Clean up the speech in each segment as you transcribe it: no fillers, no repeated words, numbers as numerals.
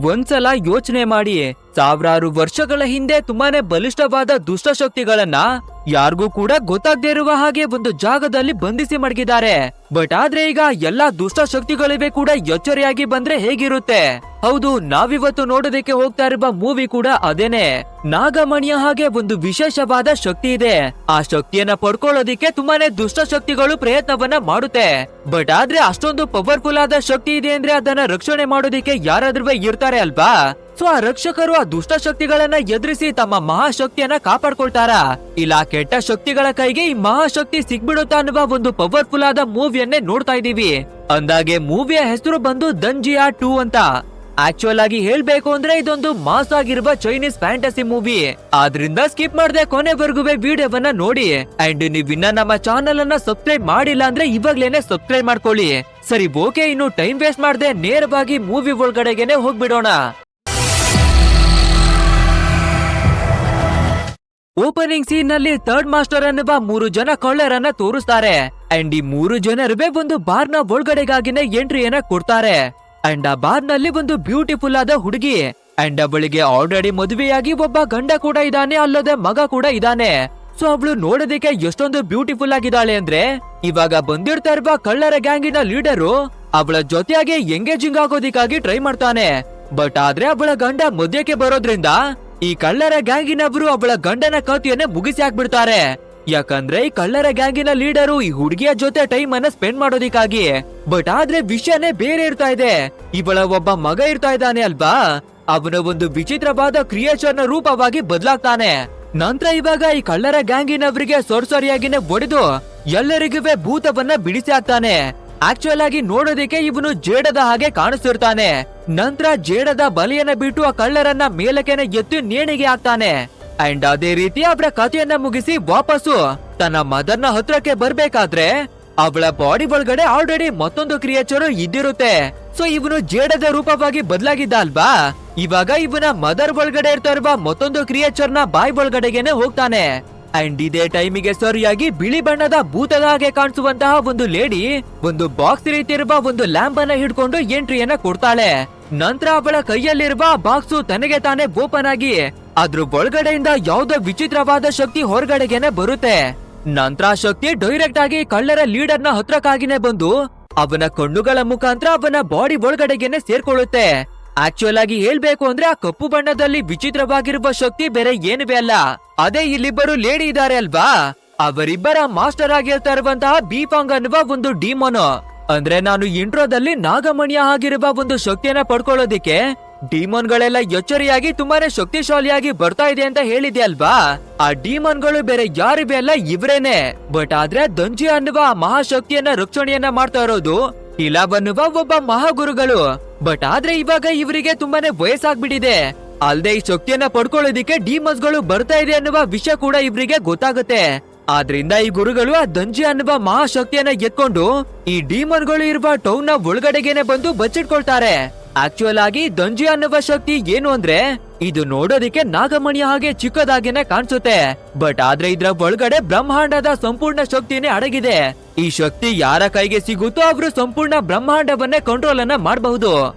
ಒಂದ್ಸಲ ಯೋಚನೆ ಮಾಡಿ, ಸಾವಿರಾರು ವರ್ಷಗಳ ಹಿಂದೆ ತುಂಬಾನೇ ಬಲಿಷ್ಠವಾದ ದುಷ್ಟಶಕ್ತಿಗಳನ್ನ ಯಾರಿಗೂ ಕೂಡ ಗೊತ್ತಾಗದೇ ಇರುವ ಹಾಗೆ ಒಂದು ಜಾಗದಲ್ಲಿ ಬಂಧಿಸಿ ಮಡಗಿದ್ದಾರೆ. ಬಟ್ ಆದ್ರೆ ಈಗ ಎಲ್ಲಾ ದುಷ್ಟಶಕ್ತಿಗಳಿವೆ ಕೂಡ ಎಚ್ಚರಿಯಾಗಿ ಬಂದ್ರೆ ಹೇಗಿರುತ್ತೆ? ಹೌದು, ನಾವಿವತ್ತು ನೋಡೋದಕ್ಕೆ ಹೋಗ್ತಾ ಇರುವ ಮೂವಿ ಕೂಡ ಅದೇನೆ. ನಾಗಮಣಿಯ ಹಾಗೆ ಒಂದು ವಿಶೇಷವಾದ ಶಕ್ತಿ ಇದೆ. ಆ ಶಕ್ತಿಯನ್ನ ಪಡ್ಕೊಳ್ಳೋದಿಕ್ಕೆ ತುಂಬಾನೇ ದುಷ್ಟಶಕ್ತಿಗಳು ಪ್ರಯತ್ನವನ್ನ ಮಾಡುತ್ತೆ. ಬಟ್ ಆದ್ರೆ ಅಷ್ಟೊಂದು ಪವರ್ಫುಲ್ ಆದ ಶಕ್ತಿ ಇದೆ ಅಂದ್ರೆ ಅದನ್ನ ರಕ್ಷಣೆ ಮಾಡೋದಿಕ್ಕೆ ಯಾರಾದ್ರೂ ಇರ್ತಾರೆ ಅಲ್ವಾ? ಸೊ ಆ ರಕ್ಷಕರು ಆ ದುಷ್ಟಶಕ್ತಿಗಳನ್ನ ಎದುರಿಸಿ ತಮ್ಮ ಮಹಾಶಕ್ತಿಯನ್ನ ಕಾಪಾಡ್ಕೊಳ್ತಾರ, ಇಲ್ಲ ಕೆಟ್ಟ ಶಕ್ತಿಗಳ ಕೈಗೆ ಈ ಮಹಾಶಕ್ತಿ ಸಿಗ್ಬಿಡುತ್ತಾ ಅನ್ನುವ ಒಂದು ಪವರ್ಫುಲ್ ಆದ ಮೂವಿಯನ್ನೇ ನೋಡ್ತಾ ಇದೀವಿ. ಅಂದಾಗೆ ಮೂವಿಯ ಹೆಸರು ಬಂದು ದಂಜಿಯಾ 2 ಅಂತ. ಆಕ್ಚುಯಲ್ ಆಗಿ ಹೇಳ್ಬೇಕು ಅಂದ್ರೆ ಇದೊಂದು ಮಾಸ್ ಆಗಿರುವ ಚೈನೀಸ್ ಫ್ಯಾಂಟಸಿ ಮೂವಿ. ಆದ್ರಿಂದ ಸ್ಕಿಪ್ ಮಾಡದೆ ಕೊನೆವರೆಗೂ ವಿಡಿಯೋವನ್ನ ನೋಡಿ. ಅಂಡ್ ನೀವಿನ್ನ ನಮ್ಮ ಚಾನೆಲ್ ಅನ್ನ ಸಬ್ಸ್ಕ್ರೈಬ್ ಮಾಡಿಲ್ಲ ಅಂದ್ರೆ ಇವಾಗ್ಲೇನೆ ಸಬ್ಸ್ಕ್ರೈಬ್ ಮಾಡ್ಕೊಳ್ಳಿ. ಸರಿ, ಓಕೆ, ಇನ್ನು ಟೈಮ್ ವೇಸ್ಟ್ ಮಾಡದೆ ನೇರವಾಗಿ ಮೂವಿ ಒಳಗಡೆಗೆನೆ ಹೋಗ್ಬಿಡೋಣ. ಓಪನಿಂಗ್ ಸೀನ್ ನಲ್ಲಿ ಥರ್ಡ್ ಮಾಸ್ಟರ್ ಅನ್ನುವ 3 ಜನ ಕಳ್ಳರನ್ನ ತೋರಿಸ್ತಾರೆ. ಅಂಡ್ ಈ 3 ಜನರುವೆ ಒಂದು ಬಾರ್ ನ ಒಳಗಡೆಗಾಗಿನೇ ಎಂಟ್ರಿಯನ್ನ ಕೊಡ್ತಾರೆ. ಅಂಡ್ ಆ ಬಾರ್ ನಲ್ಲಿ ಒಂದು ಬ್ಯೂಟಿಫುಲ್ ಆದ ಹುಡುಗಿ, ಅಂಡ್ ಅವಳಿಗೆ ಆಲ್ರೆಡಿ ಮದುವೆಯಾಗಿ ಒಬ್ಬ ಗಂಡ ಕೂಡ ಇದ್ದಾನೆ, ಅಲ್ಲದೆ ಮಗ ಕೂಡ ಇದ್ದಾನೆ. ಸೊ ಅವಳು ನೋಡೋದಕ್ಕೆ ಎಷ್ಟೊಂದು ಬ್ಯೂಟಿಫುಲ್ ಆಗಿದ್ದಾಳೆ ಅಂದ್ರೆ ಇವಾಗ ಬಂದಿರ್ತಾ ಇರುವ ಕಳ್ಳರ ಗ್ಯಾಂಗಿನ ಲೀಡರು ಅವಳ ಜೊತೆಯಾಗಿ ಎಂಗೇಜಿಂಗ್ ಆಗೋದಿಕ್ಕಾಗಿ ಟ್ರೈ ಮಾಡ್ತಾನೆ. ಬಟ್ ಆದ್ರೆ ಅವಳ ಗಂಡ ಮದ್ಯಕ್ಕೆ ಬರೋದ್ರಿಂದ ಈ ಕಳ್ಳರ ಗ್ಯಾಂಗಿನವರು ಅವಳ ಗಂಡನ ಕಥೆಯನ್ನ ಮುಗಿಸಿ ಹಾಕ್ಬಿಡ್ತಾರೆ. ಯಾಕಂದ್ರೆ ಈ ಕಳ್ಳರ ಗ್ಯಾಂಗಿನ ಲೀಡರು ಈ ಹುಡುಗಿಯ ಜೊತೆ ಟೈಮ್ ಅನ್ನ ಸ್ಪೆಂಡ್ ಮಾಡೋದಿಕ್ಕಾಗಿ. ಬಟ್ ಆದ್ರೆ ವಿಷಯನೇ ಬೇರೆ ಇರ್ತಾ ಇದೆ. ಇವಳ ಒಬ್ಬ ಮಗ ಇರ್ತಾ ಇದ್ದಾನೆ ಅಲ್ವಾ, ಅವನ ಒಂದು ವಿಚಿತ್ರವಾದ ಕ್ರಿಯೇಚರ್ ನ ರೂಪವಾಗಿ ಬದಲಾಗ್ತಾನೆ. ನಂತರ ಇವಾಗ ಈ ಕಳ್ಳರ ಗ್ಯಾಂಗಿನವರಿಗೆ ಸೊರ್ಸರಿಯಾಗಿನೇ ಒಡೆದು ಎಲ್ಲರಿಗೂ ಭೂತವನ್ನ ಬಿಡಿಸಿ ಹಾಕ್ತಾನೆ. ಆಕ್ಚುಯಲ್ ಆಗಿ ನೋಡೋದಿಕ್ಕೆ ಇವನು ಜೇಡದ ಹಾಗೆ ಕಾಣಿಸ್ತಿರ್ತಾನೆ. ನಂತರ ಜೇಡದ ಬಲಿಯನ್ನ ಬಿಟ್ಟು ಆ ಕಳ್ಳರನ್ನ ಮೇಲಕ್ಕೆನೆ ಎತ್ತಿ ನೇಣಿಗೆ ಹಾಕ್ತಾನೆ. ಅಂಡ್ ಅದೇ ರೀತಿ ಅವರ ಕಥೆಯನ್ನ ಮುಗಿಸಿ ವಾಪಸ್ಸು ತನ್ನ ಮದರ್ನ ಹತ್ರಕ್ಕೆ ಬರ್ಬೇಕಾದ್ರೆ ಅವಳ ಬಾಡಿ ಒಳಗಡೆ ಆಲ್ರೆಡಿ ಮತ್ತೊಂದು ಕ್ರಿಯೇಚರ್ ಇದ್ದಿರುತ್ತೆ. ಸೊ ಇವನು ಜೇಡದ ರೂಪವಾಗಿ ಬದಲಾಗಿದ್ದ ಅಲ್ವಾ, ಇವಾಗ ಇವನ ಮದರ್ ಒಳಗಡೆ ಇರ್ತಾ ಇರುವ ಮತ್ತೊಂದು ಕ್ರಿಯೇಚರ್ ನ ಬಾಯಿ ಒಳಗಡೆಗೆನೆ ಹೋಗ್ತಾನೆ. ಅಂಡ್ ಇದೇ ಟೈಮಿಗೆ ಸರಿಯಾಗಿ ಬಿಳಿ ಬಣ್ಣದ ಭೂತದ ಹಾಗೆ ಕಾಣಿಸುವಂತಹ ಒಂದು ಲೇಡಿ ಒಂದು ಬಾಕ್ಸ್ ರೀತಿ ಇರುವ ಒಂದು ಲ್ಯಾಂಪ್ ಅನ್ನ ಹಿಡ್ಕೊಂಡು ಎಂಟ್ರಿಯನ್ನ ಕೊಡ್ತಾಳೆ. ನಂತರ ಅವಳ ಕೈಯಲ್ಲಿರುವ ಬಾಕ್ಸು ತನಗೆ ತಾನೇ ಓಪನ್ ಆಗಿ ಅದ್ರ ಒಳಗಡೆಯಿಂದ ಯಾವುದೋ ವಿಚಿತ್ರವಾದ ಶಕ್ತಿ ಹೊರಗಡೆಗೆನೆ ಬರುತ್ತೆ. ನಂತರ ಶಕ್ತಿ ಡೈರೆಕ್ಟ್ ಆಗಿ ಕಳ್ಳರ ಲೀಡರ್ ನ ಹತ್ರಕ್ಕಾಗಿನೇ ಬಂದು ಅವನ ಕಣ್ಣುಗಳ ಮುಖಾಂತರ ಅವನ ಬಾಡಿ ಒಳಗಡೆಗೆನೆ ಸೇರ್ಕೊಳ್ಳುತ್ತೆ. ಆಕ್ಚುಯಲ್ ಆಗಿ ಹೇಳ್ಬೇಕು ಅಂದ್ರೆ ಆ ಕಪ್ಪು ಬಣ್ಣದಲ್ಲಿ ವಿಚಿತ್ರವಾಗಿರುವ ಶಕ್ತಿ ಬೇರೆ ಏನುವೆ ಅಲ್ಲ, ಅದೇ ಇಲ್ಲಿಬ್ಬರು ಲೇಡಿ ಇದ್ದಾರೆ ಅಲ್ವಾ, ಅವರಿಬ್ಬರ ಮಾಸ್ಟರ್ ಆಗಿರ್ತಾ ಇರುವಂತಹ ಬೀಫಾಂಗ್ ಅನ್ನುವ ಒಂದು ಡಿಮೋನ್. ಅಂದ್ರೆ ನಾನು ಇಂಟ್ರೋದಲ್ಲಿ ನಾಗಮಣಿಯ ಆಗಿರುವ ಒಂದು ಶಕ್ತಿಯನ್ನ ಪಡ್ಕೊಳ್ಳೋದಿಕ್ಕೆ ಡಿಮೋನ್ ಗಳೆಲ್ಲ ಎಚ್ಚರಿಯಾಗಿ ತುಂಬಾನೇ ಶಕ್ತಿಶಾಲಿಯಾಗಿ ಬರ್ತಾ ಇದೆ ಅಂತ ಹೇಳಿದೆ ಅಲ್ವಾ. ಆ ಡಿಮೋನ್ ಗಳು ಬೇರೆ ಯಾರಿವೆ ಅಲ್ಲ, ಇವ್ರೇನೆ. ಬಟ್ ಆದ್ರೆ ದಂಜಿ ಅನ್ನುವ ಮಹಾಶಕ್ತಿಯನ್ನ ರಕ್ಷಣೆಯನ್ನ ಮಾಡ್ತಾ ಇರೋದು ಇಲಾವನ್ನುವ ಒಬ್ಬ ಮಹಾಗುರುಗಳು. ಬಟ್ ಆದ್ರೆ ಇವಾಗ ಇವರಿಗೆ ತುಂಬಾನೇ ವಯಸ್ಸಾಗ್ಬಿಟ್ಟಿದೆ. ಅಲ್ದೆ ಈ ಶಕ್ತಿಯನ್ನ ಪಡ್ಕೊಳ್ಳೋದಿಕ್ಕೆ ಡಿಮನ್ಸ್ ಗಳು ಬರ್ತಾ ಇದೆ ಅನ್ನುವ ವಿಷಯ ಕೂಡ ಇವರಿಗೆ ಗೊತ್ತಾಗುತ್ತೆ. ಆದ್ರಿಂದ ಈ ಗುರುಗಳು ಆ ದಂಜಿ ಅನ್ನುವ ಮಹಾಶಕ್ತಿಯನ್ನ ಎತ್ಕೊಂಡು ಈ ಡಿಮನ್ ಗಳು ಇರುವ ಟೌನ್ ನ ಒಳಗಡೆಗೆನೆ ಬಂದು ಬಚ್ಚಿಟ್ಕೊಳ್ತಾರೆ. ಆಕ್ಚುಯಲ್ ಆಗಿ ದಂಜಿ ಅನ್ನುವ ಶಕ್ತಿ ಏನು ಅಂದ್ರೆ ಇದು ನೋಡೋದಿಕ್ಕೆ ನಾಗಮಣಿಯ ಹಾಗೆ ಚಿಕ್ಕದಾಗೇನೆ ಕಾಣಿಸುತ್ತೆ. ಬಟ್ ಆದ್ರೆ ಇದ್ರ ಒಳಗಡೆ ಬ್ರಹ್ಮಾಂಡದ ಸಂಪೂರ್ಣ ಶಕ್ತಿನೇ ಅಡಗಿದೆ. ಈ ಶಕ್ತಿ ಯಾರ ಕೈಗೆ ಸಿಗುತ್ತೋ ಅವರು ಸಂಪೂರ್ಣ ಬ್ರಹ್ಮಾಂಡವನ್ನೇ ಕಂಟ್ರೋಲ್ ಅನ್ನ ಮಾಡಬಹುದು.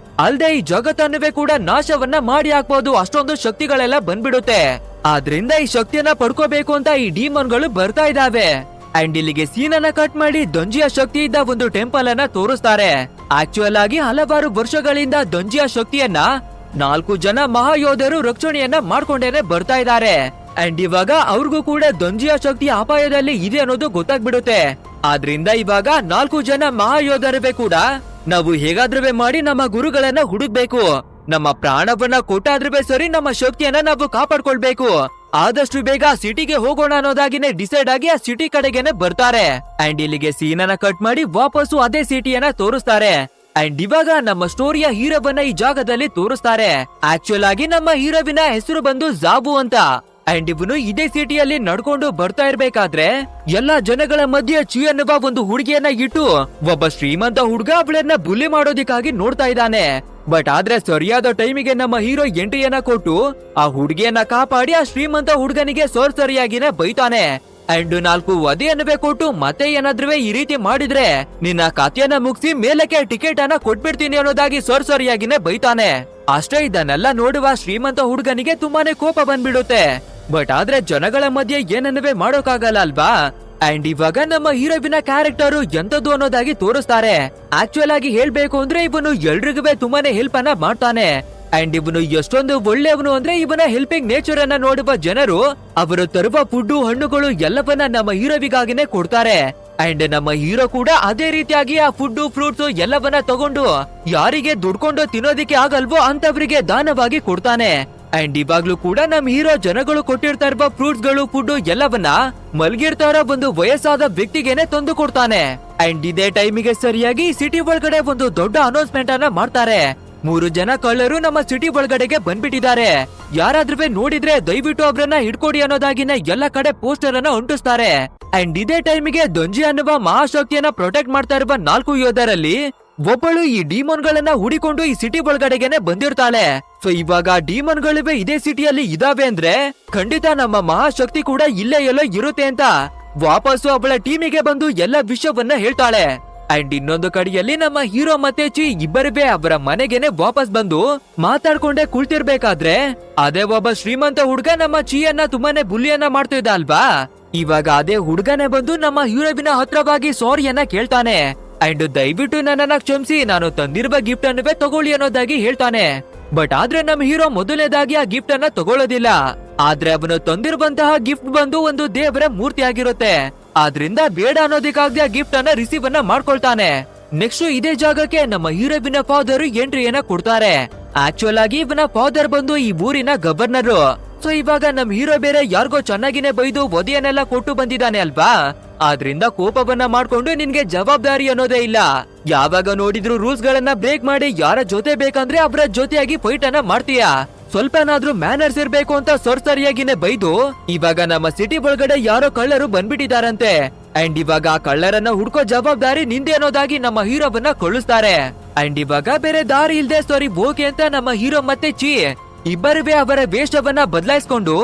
ಅಲ್ದೆ ಈ ಜಗತ್ತನ್ನುವೇ ಕೂಡ ನಾಶವನ್ನ ಮಾಡಿ ಹಾಕ್ಬಹುದು, ಅಷ್ಟೊಂದು ಶಕ್ತಿಗಳೆಲ್ಲ ಬಂದ್ಬಿಡುತ್ತೆ. ಆದ್ರಿಂದ ಈ ಶಕ್ತಿಯನ್ನ ಪಡ್ಕೋಬೇಕು ಅಂತ ಈ ಡಿಮನ್ ಗಳು ಬರ್ತಾ ಇದಾವೆ. ಅಂಡ್ ಇಲ್ಲಿಗೆ ಸೀನ್ ಅನ್ನ ಕಟ್ ಮಾಡಿ ದಂಜಿಯ ಶಕ್ತಿ ಇದ್ದ ಒಂದು ಟೆಂಪಲ್ ಅನ್ನ ತೋರಿಸ್ತಾರೆ. ಆಕ್ಚುಯಲ್ ಆಗಿ ಹಲವಾರು ವರ್ಷಗಳಿಂದ ದಂಜಿಯ ಶಕ್ತಿಯನ್ನ 4 ಜನ ಮಹಾಯೋಧರು ರಕ್ಷಣೆಯನ್ನ ಮಾಡ್ಕೊಂಡೇನೆ ಬರ್ತಾ ಇದ್ದಾರೆ. ಅಂಡ್ ಇವಾಗ ಅವ್ರಿಗೂ ಕೂಡ ದಂಜಿಯ ಶಕ್ತಿ ಅಪಾಯದಲ್ಲಿ ಇದೆ ಅನ್ನೋದು ಗೊತ್ತಾಗ್ಬಿಡುತ್ತೆ. ಆದ್ರಿಂದ ಇವಾಗ 4 ಜನ ಮಹಾಯೋಧರವೇ ಕೂಡ ನಾವು ಹೇಗಾದ್ರೂ ಮಾಡಿ ನಮ್ಮ ಗುರುಗಳನ್ನ ಹುಡುಕ್ಬೇಕು, ನಮ್ಮ ಪ್ರಾಣವನ್ನ ಕೊಟ್ಟಾದ್ರೂ ಸರಿ ನಮ್ಮ ಶಕ್ತಿಯನ್ನ ನಾವು ಕಾಪಾಡ್ಕೊಳ್ಬೇಕು, ಆದಷ್ಟು ಬೇಗ ಸಿಟಿಗೆ ಹೋಗೋಣ ಅನ್ನೋದಾಗಿನೇ ಡಿಸೈಡ್ ಆಗಿ ಆ ಸಿಟಿ ಕಡೆಗೆನೆ ಬರ್ತಾರೆ. ಅಂಡ್ ಇಲ್ಲಿಗೆ ಸೀನ್ ಅನ್ನ ಕಟ್ ಮಾಡಿ ವಾಪಸ್ಸು ಅದೇ ಸಿಟಿಯನ್ನ ತೋರಿಸ್ತಾರೆ. ಅಂಡ್ ಇವಾಗ ನಮ್ಮ ಸ್ಟೋರಿಯ ಹೀರೋವನ್ನ ಈ ಜಾಗದಲ್ಲಿ ತೋರಿಸ್ತಾರೆ. ಆಕ್ಚುಯಲ್ ಆಗಿ ನಮ್ಮ ಹೀರೋವಿನ ಹೆಸರು ಬಂದು ಜಾಬು ಅಂತ. ಅಂಡ್ ಇವನು ಇದೇ ಸಿಟಿಯಲ್ಲಿ ನಡ್ಕೊಂಡು ಬರ್ತಾ ಇರ್ಬೇಕಾದ್ರೆ ಎಲ್ಲಾ ಜನಗಳ ಮಧ್ಯೆ ಚಿ ಅನ್ನುವ ಒಂದು ಹುಡುಗಿಯನ್ನ ಇಟ್ಟು ಒಬ್ಬ ಶ್ರೀಮಂತ ಹುಡುಗ ಅವಳನ್ನ ಬುಲ್ಲಿ ಮಾಡೋದಿಕ್ಕಾಗಿ ನೋಡ್ತಾ ಇದ್ದಾನೆ. ಬಟ್ ಆದ್ರೆ ಸರಿಯಾದ ಟೈಮಿಗೆ ನಮ್ಮ ಹೀರೋ ಎಂಟ್ರಿಯನ್ನ ಕೊಟ್ಟು ಆ ಹುಡುಗಿಯನ್ನ ಕಾಪಾಡಿ ಆ ಶ್ರೀಮಂತ ಹುಡುಗನಿಗೆ ಸರಿಯಾಗಿನೇ ಬೈತಾನೆ. ಅಂಡ್ 4 ವಧೆಯನ್ನವೇ ಕೊಟ್ಟು ಮತ್ತೆ ಏನಾದ್ರೂ ಈ ರೀತಿ ಮಾಡಿದ್ರೆ ನಿನ್ನ ಕಥೆಯನ್ನ ಮುಗಿಸಿ ಮೇಲಕ್ಕೆ ಟಿಕೆಟ್ ಅನ್ನ ಕೊಟ್ಬಿಡ್ತೀನಿ ಅನ್ನೋದಾಗಿ ಸರಿಯಾಗಿನೇ ಬೈತಾನೆ. ಅಷ್ಟೇ ಇದನ್ನೆಲ್ಲ ನೋಡುವ ಶ್ರೀಮಂತ ಹುಡುಗನಿಗೆ ತುಂಬಾನೇ ಕೋಪ ಬಂದ್ಬಿಡುತ್ತೆ. ಬಟ್ ಆದ್ರೆ ಜನಗಳ ಮಧ್ಯೆ ಏನನ್ನವೇ ಮಾಡೋಕಾಗಲ್ಲ ಅಲ್ವಾ. ಅಂಡ್ ಇವಾಗ ನಮ್ಮ ಹೀರೋವಿನ ಕ್ಯಾರೆಕ್ಟರ್ ಎಂತದ್ದು ಅನ್ನೋದಾಗಿ ತೋರಿಸ್ತಾರೆ. ಆಕ್ಚುಯಲ್ ಆಗಿ ಹೇಳ್ಬೇಕು ಅಂದ್ರೆ ಇವನು ಎಲ್ರಿಗೂ ತುಂಬಾನೇ ಹೆಲ್ಪ್ ಅನ್ನ ಮಾಡ್ತಾನೆ. ಅಂಡ್ ಇವನು ಎಷ್ಟೊಂದು ಒಳ್ಳೆಯವನು ಅಂದ್ರೆ ಇವನ ಹೆಲ್ಪಿಂಗ್ ನೇಚರ್ ಅನ್ನ ನೋಡುವ ಜನರು ಅವರು ತರುವ ಫುಡ್ಡು ಹಣ್ಣುಗಳು ಎಲ್ಲವನ್ನ ನಮ್ಮ ಹೀರೋವಿಗಾಗಿನೇ ಕೊಡ್ತಾರೆ. ಅಂಡ್ ನಮ್ಮ ಹೀರೋ ಕೂಡ ಅದೇ ರೀತಿಯಾಗಿ ಆ ಫುಡ್ ಫ್ರೂಟ್ಸ್ ಎಲ್ಲವನ್ನ ತಗೊಂಡು ಯಾರಿಗೆ ದುಡ್ಕೊಂಡು ತಿನ್ನೋದಿಕ್ಕೆ ಆಗಲ್ವೋ ಅಂತವರಿಗೆ ದಾನವಾಗಿ ಕೊಡ್ತಾನೆ. ಅಂಡ್ ಇವಾಗ್ಲೂ ಕೂಡ ನಮ್ ಹೀರೋ ಜನಗಳು ಕೊಟ್ಟಿರ್ತಾ ಇರುವ ಫ್ರೂಟ್ಸ್ ಗಳು ಫುಡ್ ಎಲ್ಲವನ್ನ ಮಲ್ಗಿರ್ತಾ ಇರೋ ಒಂದು ವಯಸ್ಸಾದ ವ್ಯಕ್ತಿಗೆನೆ ತಂದು ಕೊಡ್ತಾನೆ. ಅಂಡ್ ಇದೇ ಟೈಮಿಗೆ ಸರಿಯಾಗಿ ಸಿಟಿ ಒಳಗಡೆ ಒಂದು ದೊಡ್ಡ ಅನೌನ್ಸ್ಮೆಂಟ್ ಅನ್ನ ಮಾಡ್ತಾರೆ. 3 ಜನ ಕಳ್ಳರು ನಮ್ಮ ಸಿಟಿ ಒಳಗಡೆಗೆ ಬಂದ್ಬಿಟ್ಟಿದ್ದಾರೆ. ಯಾರಾದ್ರೂ ನೋಡಿದ್ರೆ ದಯವಿಟ್ಟು ಅವ್ರನ್ನ ಹಿಡ್ಕೊಡಿ ಅನ್ನೋದಾಗಿನ ಎಲ್ಲ ಕಡೆ ಪೋಸ್ಟರ್ ಅನ್ನ ಅಂಟಿಸ್ತಾರೆ. ಅಂಡ್ ಇದೇ ಟೈಮಿಗೆ ದಂಜಿ ಅನ್ನುವ ಮಹಾಶಕ್ತಿಯನ್ನ ಪ್ರೊಟೆಕ್ಟ್ ಮಾಡ್ತಾ ಇರುವ 4 ಯೋಧರಲ್ಲಿ ಒಬ್ಬಳು ಈ ಡಿಮೋನ್ ಗಳನ್ನ ಹುಡಿಕೊಂಡು ಈ ಸಿಟಿ ಒಳಗಡೆಗೆನೆ ಬಂದಿರ್ತಾಳೆ. ಸೊ ಇವಾಗ ಡಿಮೋನ್ ಗಳಿವೆ ಇದೇ ಸಿಟಿಯಲ್ಲಿ ಇದಾವೆ ಅಂದ್ರೆ ಖಂಡಿತ ನಮ್ಮ ಮಹಾಶಕ್ತಿ ಕೂಡ ಇಲ್ಲೇ ಎಲ್ಲೋ ಇರುತ್ತೆ ಅಂತ ವಾಪಸ್ಸು ಅವಳ ಟೀಮಿಗೆ ಬಂದು ಎಲ್ಲ ವಿಷಯವನ್ನ ಹೇಳ್ತಾಳೆ. ಅಂಡ್ ಇನ್ನೊಂದು ಕಡೆಯಲ್ಲಿ ನಮ್ಮ ಹೀರೋ ಮತ್ತೆ ಚಿ ಇಬ್ಬರಿವೆ ಅವರ ಮನೆಗೆನೆ ವಾಪಸ್ ಬಂದು ಮಾತಾಡ್ಕೊಂಡೆ ಕುಳಿತಿರ್ಬೇಕಾದ್ರೆ ಅದೇ ಒಬ್ಬ ಶ್ರೀಮಂತ ಹುಡ್ಗ ನಮ್ಮ ಚಿಯನ್ನ ತುಂಬಾನೇ ಬುಲ್ಲಿಯನ್ನ ಮಾಡ್ತಿದ್ದ ಅಲ್ವಾ. ಇವಾಗ ಅದೇ ಹುಡ್ಗನೇ ಬಂದು ನಮ್ಮ ಹೀರೋವಿನ ಹತ್ರವಾಗಿ ಸಾರಿಯನ್ನ ಕೇಳ್ತಾನೆ. ಅಂಡ್ ದಯವಿಟ್ಟು ನನ್ನನ್ನ ಕ್ಷಮಿಸಿ, ನಾನು ತಂದಿರುವ ಗಿಫ್ಟ್ ಅನ್ನವೇ ತಗೊಳ್ಳಿ ಅನ್ನೋದಾಗಿ ಹೇಳ್ತಾನೆ. ಬಟ್ ಆದ್ರೆ ನಮ್ ಹೀರೋ ಮೊದಲನೇದಾಗಿ ಆ ಗಿಫ್ಟ್ ಅನ್ನ ತಗೊಳ್ಳೋದಿಲ್ಲ. ಆದ್ರೆ ಅವನು ತಂದಿರುವಂತಹ ಗಿಫ್ಟ್ ಬಂದು ಒಂದು ದೇವರ ಮೂರ್ತಿ ಆಗಿರುತ್ತೆ. ಆದ್ರಿಂದ ಬೇಡ ಅನ್ನೋದಕ್ಕಾಗದೆ ಆ ಗಿಫ್ಟ್ ಅನ್ನ ರಿಸೀವ್ ಅನ್ನ ಮಾಡ್ಕೊಳ್ತಾನೆ. ನೆಕ್ಸ್ಟ್ ಇದೇ ಜಾಗಕ್ಕೆ ನಮ್ಮ ಹೀರೋವಿನ ಫಾದರ್ ಎಂಟ್ರಿಯನ್ನ ಕೊಡ್ತಾರೆ. ಆಕ್ಚುಯಲ್ ಆಗಿ ಇವನ ಫಾದರ್ ಬಂದು ಈ ಊರಿನ ಗವರ್ನರ್. ಸೊ ಇವಾಗ ನಮ್ ಹೀರೋ ಬೇರೆ ಯಾರಿಗೋ ಚೆನ್ನಾಗಿನೇ ಬೈದು ವಧೆಯನ್ನೆಲ್ಲ ಕೊಟ್ಟು ಬಂದಿದ್ದಾನೆ ಅಲ್ವಾ. ಆದ್ರಿಂದ ಕೋಪವನ್ನ ಮಾಡ್ಕೊಂಡು ನಿನ್ಗೆ ಜವಾಬ್ದಾರಿ ಅನ್ನೋದೇ ಇಲ್ಲ. ಯಾವಾಗ ನೋಡಿದ್ರು ರೂಲ್ಸ್ ಗಳನ್ನ ಬ್ರೇಕ್ ಮಾಡಿ ಯಾರ ಜೊತೆ ಬೇಕಂದ್ರೆ ಅವರ ಜೊತೆಯಾಗಿ ಫೈಟ್ ಅನ್ನ ಮಾಡ್ತೀಯಾ. ಸ್ವಲ್ಪನಾದ್ರೂ ಮ್ಯಾನರ್ಸ್ ಇರ್ಬೇಕು ಅಂತ ಸರಿಯಾಗಿನೇ ಬೈದು ಇವಾಗ ನಮ್ಮ ಸಿಟಿ ಒಳಗಡೆ ಯಾರೋ ಕಳ್ಳರು ಬಂದ್ಬಿಟ್ಟಿದಾರಂತೆ. ಅಂಡ್ ಇವಾಗ ಆ ಕಳ್ಳರನ್ನ ಹುಡ್ಕೋ ಜವಾಬ್ದಾರಿ ನಿಂದೆ ಅನ್ನೋದಾಗಿ ನಮ್ಮ ಹೀರೋವನ್ನ ಕಳಿಸ್ತಾರೆ. ಅಂಡ್ ಇವಾಗ ಬೇರೆ ದಾರಿ ಇಲ್ದೆ ಓಕೆ ಅಂತ ನಮ್ಮ ಹೀರೋ ಮತ್ತೆ ಚಿ ಇಬ್ಬರುವೆ ಅವರ ವೇಷವನ್ನ ಬದಲಾಯಿಸ್ಕೊಂಡು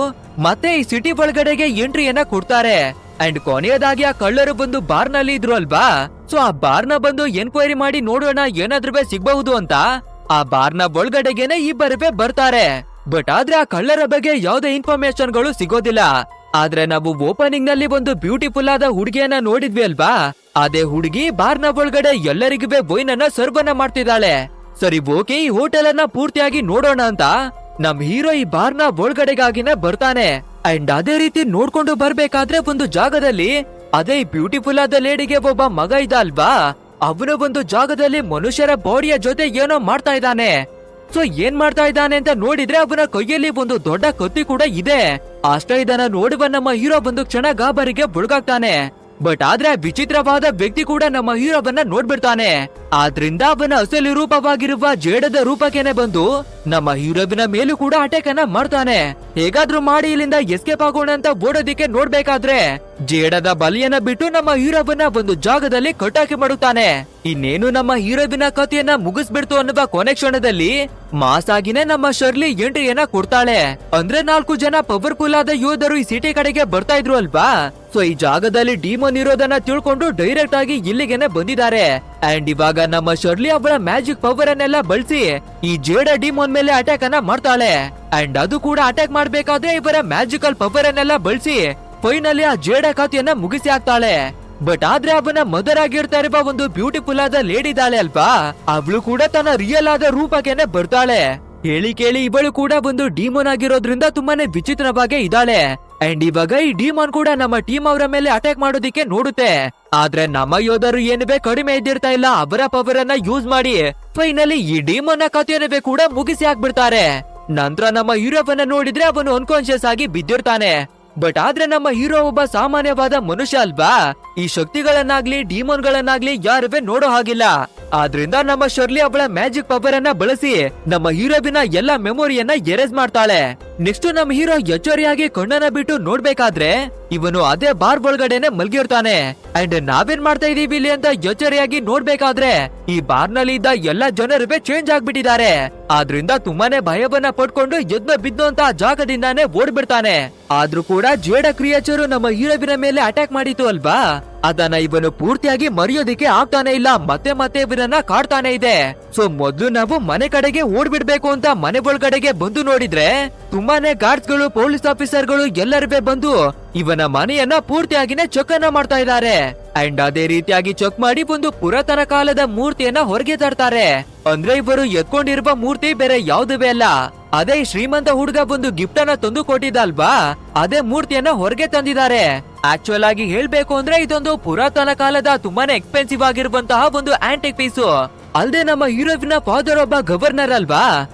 ಮತ್ತೆ ಈ ಸಿಟಿ ಒಳಗಡೆಗೆ ಎಂಟ್ರಿಯನ್ನ ಕೊಡ್ತಾರೆ. ಅಂಡ್ ಕೊನೆಯದಾಗಿ ಆ ಕಳ್ಳರು ಬಂದು ಬಾರ್ ನಲ್ಲಿ ಇದ್ರು ಅಲ್ವಾ. ಸೊ ಆ ಬಾರ್ನ ಬಂದು ಎನ್ಕ್ವೈರಿ ಮಾಡಿ ನೋಡೋಣ ಏನಾದ್ರೂ ಸಿಗಬಹುದು ಅಂತ ಆ ಬಾರ್ನ ಒಳಗಡೆಗೆನೆ ಇಬ್ಬರುವೆ ಬರ್ತಾರೆ. ಬಟ್ ಆದ್ರೆ ಆ ಕಳ್ಳರ ಬಗ್ಗೆ ಯಾವುದೇ ಇನ್ಫಾರ್ಮೇಶನ್ ಗಳು ಸಿಗೋದಿಲ್ಲ. ಆದ್ರೆ ನಾವು ಓಪನಿಂಗ್ ನಲ್ಲಿ ಒಂದು ಬ್ಯೂಟಿಫುಲ್ ಆದ ಹುಡುಗಿಯನ್ನ ನೋಡಿದ್ವಿ ಅಲ್ವಾ. ಅದೇ ಹುಡುಗಿ ಬಾರ್ನ ಒಳಗಡೆ ಎಲ್ಲರಿಗೂ ವೈನ್ ಅನ್ನ ಸರ್ವ್ ಅನ್ನ ಮಾಡ್ತಿದ್ದಾಳೆ. ಸರಿ ಓಕೆ, ಈ ಹೋಟೆಲ್ ಅನ್ನ ಪೂರ್ತಿಯಾಗಿ ನೋಡೋಣ ಅಂತ ನಮ್ ಹೀರೋ ಈ ಬಾರ್ನ ಒಳಗಡೆಗಾಗಿನೇ ಬರ್ತಾನೆ. ಅಂಡ್ ಅದೇ ರೀತಿ ನೋಡ್ಕೊಂಡು ಬರ್ಬೇಕಾದ್ರೆ ಒಂದು ಜಾಗದಲ್ಲಿ ಅದೇ ಬ್ಯೂಟಿಫುಲ್ ಆದ ಲೇಡಿಗೆ ಒಬ್ಬ ಮಗ ಇದ್ದ ಅಲ್ವಾ. ಅವನು ಒಂದು ಜಾಗದಲ್ಲಿ ಮನುಷ್ಯರ ಬಾಡಿಯ ಜೊತೆ ಏನೋ ಮಾಡ್ತಾ ಇದ್ದಾನೆ. ಸೊ ಏನ್ ಮಾಡ್ತಾ ಇದ್ದಾನೆ ಅಂತ ನೋಡಿದ್ರೆ ಅವನ ಕೈಯಲ್ಲಿ ಒಂದು ದೊಡ್ಡ ಕತ್ತಿ ಕೂಡ ಇದೆ. ಅಷ್ಟೇ ಇದನ್ನ ನೋಡುವ ನಮ್ಮ ಹೀರೋ ಬಂದು ಕ್ಷಣ ಗಾಬರಿಗೆ ಒಳಗಾಗ್ತಾನೆ. ಬಟ್ ಆದ್ರೆ ವಿಚಿತ್ರವಾದ ವ್ಯಕ್ತಿ ಕೂಡ ನಮ್ಮ ಹೀರೋವನ್ನ ನೋಡ್ಬಿಡ್ತಾನೆ. ಆದ್ರಿಂದ ಅವನ ಅಸಲಿ ರೂಪವಾಗಿರುವ ಜೇಡದ ರೂಪಕ್ಕೇನೆ ಬಂದು ನಮ್ಮ ಹೀರೋವಿನ ಮೇಲೂ ಕೂಡ ಅಟ್ಯಾಕ್ ಅನ್ನ ಮಾಡ್ತಾನೆ. ಹೇಗಾದ್ರೂ ಮಾಡಿ ಇಲ್ಲಿಂದ ಎಸ್ಕೇಪ್ ಆಗೋಣ ಅಂತ ಓಡೋದಿಕ್ಕೆ ನೋಡ್ಬೇಕಾದ್ರೆ ಜೇಡದ ಬಲಿಯನ್ನ ಬಿಟ್ಟು ನಮ್ಮ ಹೀರೋವನ್ನ ಒಂದು ಜಾಗದಲ್ಲಿ ಕಟ್ಟಾಕಿ ಮಾಡುತ್ತಾನೆ. ಇನ್ನೇನು ನಮ್ಮ ಹೀರೋವಿನ ಕಥೆಯನ್ನ ಮುಗಿಸ್ಬಿಡ್ತು ಅನ್ನುವ ಕೊನೆ ಕ್ಷಣದಲ್ಲಿ ಮಾಸ್ ಆಗಿನೇ ನಮ್ಮ ಶರ್ಲಿ ಎಂಟ್ರಿಯನ್ನ ಕೊಡ್ತಾಳೆ. ಅಂದ್ರೆ 4 ಜನ ಪವರ್ಫುಲ್ ಆದ ಯೋಧರು ಈ ಸಿಟಿ ಕಡೆಗೆ ಬರ್ತಾ ಇದ್ರು ಅಲ್ವಾ. ಸೊ ಈ ಜಾಗದಲ್ಲಿ ಡಿಮೋನ್ ಇರೋದನ್ನ ತಿಳ್ಕೊಂಡು ಡೈರೆಕ್ಟ್ ಆಗಿ ಇಲ್ಲಿಗೆನೆ ಬಂದಿದ್ದಾರೆ. ಅಂಡ್ ಇವಾಗ ನಮ್ಮ ಶರ್ಲಿ ಅವಳ ಮ್ಯಾಜಿಕ್ ಪವರ್ ಅನ್ನೆಲ್ಲ ಬಳಸಿ ಈ ಜೇಡ ಡಿಮೋನ್ ಮೇಲೆ ಅಟ್ಯಾಕ್ ಅನ್ನ ಮಾಡ್ತಾಳೆ. ಅಂಡ್ ಅದು ಕೂಡ ಅಟ್ಯಾಕ್ ಮಾಡ್ಬೇಕಾದ್ರೆ ಇವರ ಮ್ಯಾಜಿಕಲ್ ಪವರ್ ಅನ್ನೆಲ್ಲ ಬಳಸಿ ಫೈನಲಿ ಆ ಜೇಡ ಕಥೆಯನ್ನ ಮುಗಿಸಿ ಹಾಕ್ತಾಳೆ. ಬಟ್ ಆದ್ರೆ ಅವನ ಮದರ್ ಆಗಿರ್ತಾ ಇರುವ ಒಂದು ಬ್ಯೂಟಿಫುಲ್ ಆದ ಲೇಡಿ ಇದ್ದಾಳೆ ಅಲ್ವಾ, ಅವಳು ಕೂಡ ತನ್ನ ರಿಯಲ್ ಆದ ರೂಪಕ್ಕೆನೆ ಬರ್ತಾಳೆ. ಹೇಳಿ ಕೇಳಿ ಇವಳು ಕೂಡ ಒಂದು ಡಿಮೋನ್ ಆಗಿರೋದ್ರಿಂದ ತುಂಬಾನೇ ವಿಚಿತ್ರವಾಗಿ ಇದ್ದಾಳೆ. ಅಂಡ್ ಇವಾಗ ಈ ಡಿಮೋನ್ ಕೂಡ ನಮ್ಮ ಟೀಮ್ ಅವರ ಮೇಲೆ ಅಟ್ಯಾಕ್ ಮಾಡೋದಿಕ್ಕೆ ನೋಡುತ್ತೆ. ಆದ್ರೆ ನಮ್ಮ ಯೋಧರು ಏನುವೆ ಕಡಿಮೆ ಇದ್ದಿರ್ತಾ ಇಲ್ಲ. ಅವರ ಪವರ್ ಅನ್ನ ಯೂಸ್ ಮಾಡಿ ಫೈನಲಿ ಈ ಡಿಮೋನ್ ಕಥೆಯನ್ನೇ ಕೂಡ ಮುಗಿಸಿ ಹಾಕ್ಬಿಡ್ತಾರೆ. ನಂತರ ನಮ್ಮ ಹೀರೋವನ್ನ ನೋಡಿದ್ರೆ ಅವನು ಅನ್ಕಾನ್ಶಿಯಸ್ ಆಗಿ ಬಿದ್ದಿರ್ತಾನೆ. ಬಟ್ ಆದ್ರೆ ನಮ್ಮ ಹೀರೋ ಒಬ್ಬ ಸಾಮಾನ್ಯವಾದ ಮನುಷ್ಯ ಅಲ್ವಾ. ಈ ಶಕ್ತಿಗಳನ್ನಾಗ್ಲಿ ಡಿಮೋನ್ ಗಳನ್ನಾಗ್ಲಿ ಯಾರುವೆ ನೋಡೋ ಹಾಗಿಲ್ಲ. ಆದ್ರಿಂದ ನಮ್ಮ ಶರ್ಲಿ ಅವಳ ಮ್ಯಾಜಿಕ್ ಪವರ್ ಅನ್ನ ಬಳಸಿ ನಮ್ಮ ಹೀರೋವಿನ ಎಲ್ಲಾ ಮೆಮೊರಿಯನ್ನ ಎರೇಸ್ ಮಾಡ್ತಾಳೆ. ನೆಕ್ಸ್ಟ್ ನಮ್ ಹೀರೋ ಎಚ್ಚರಿಯಾಗಿ ಕಣ್ಣನ್ನ ಬಿಟ್ಟು ನೋಡ್ಬೇಕಾದ್ರೆ ಇವನು ಅದೇ ಬಾರ್ ಒಳಗಡೆನೆ ಮಲ್ಗಿರ್ತಾನೆ. ಅಂಡ್ ನಾವೇನ್ ಮಾಡ್ತಾ ಇದೀವಿ ಇಲ್ಲಿ ಅಂತ ಎಚ್ಚರಿಯಾಗಿ ನೋಡ್ಬೇಕಾದ್ರೆ ಈ ಬಾರ್ ನಲ್ಲಿ ಇದ್ದ ಎಲ್ಲಾ ಜನರು ಚೇಂಜ್ ಆಗ್ಬಿಟ್ಟಿದ್ದಾರೆ. ಆದ್ರಿಂದ ತುಂಬಾನೇ ಭಯವನ್ನ ಪಡ್ಕೊಂಡು ಎದ್ನ ಬಿದ್ದು ಅಂತ ಜಾಗದಿಂದಾನೇ ಓಡ್ಬಿಡ್ತಾನೆ. ಆದ್ರೂ ಕೂಡ ಜೇಡ ಕ್ರಿಯೇಚರ್ ನಮ್ಮ ಹೀರೋವಿನ ಮೇಲೆ ಅಟ್ಯಾಕ್ ಮಾಡಿತು ಅಲ್ವಾ, ಅದನ್ನ ಇವನು ಪೂರ್ತಿಯಾಗಿ ಮರೆಯೋದಿಕ್ಕೆ ಆಗ್ತಾನೆ ಇಲ್ಲ. ಮತ್ತೆ ಮತ್ತೆ ಇವನನ್ನ ಕಾಡ್ತಾನೆ ಇದೆ. ಸೊ ಮೊದ್ಲು ನಾವು ಮನೆ ಕಡೆಗೆ ಓಡ್ಬಿಡ್ಬೇಕು ಅಂತ ಮನೆ ಒಳಗಡೆಗೆ ಬಂದು ನೋಡಿದ್ರೆ ತುಂಬಾನೇ ಗಾರ್ಡ್ಸ್ ಗಳು, ಪೊಲೀಸ್ ಆಫೀಸರ್ಗಳು ಎಲ್ಲರೂ ಬಂದು ಇವನ ಮನೆಯನ್ನ ಪೂರ್ತಿಯಾಗಿನೇ ಚೆಕ್ ಅನ್ನ ಮಾಡ್ತಾ ಇದ್ದಾರೆ. ಅಂಡ್ ಅದೇ ರೀತಿಯಾಗಿ ಚೆಕ್ ಮಾಡಿ ಒಂದು ಪುರಾತನ ಕಾಲದ ಮೂರ್ತಿಯನ್ನ ಹೊರಗೆ ತರ್ತಾರೆ. ಅಂದ್ರೆ ಇವರು ಎತ್ಕೊಂಡಿರುವ ಮೂರ್ತಿ ಬೇರೆ ಯಾವುದೇ ಅಲ್ಲ, ಅದೇ ಶ್ರೀಮಂತ ಹುಡುಗ ಒಂದು ಗಿಫ್ಟ್ ಅನ್ನ ತಂದು ಕೊಟ್ಟಿದ್ದಲ್ವಾ, ಅದೇ ಮೂರ್ತಿಯನ್ನ ಹೊರಗೆ ತಂದಿದ್ದಾರೆ. ಆಕ್ಚುಯಲ್ ಆಗಿ ಹೇಳ್ಬೇಕು ಅಂದ್ರೆ ಇದೊಂದು ಪುರಾತನ ಕಾಲದ ತುಂಬಾನೇ ಎಕ್ಸ್ಪೆನ್ಸಿವ್ ಆಗಿರುವಂತಹ ಒಂದು ಆಂಟಿಕ್ ಪೀಸು. ಅಲ್ಲದೆ ನಮ್ಮ ಹೀರೋವಿನ ಫಾದರ್ ಒಬ್ಬ ಗವರ್ನರ್ ಅಲ್ವಾ,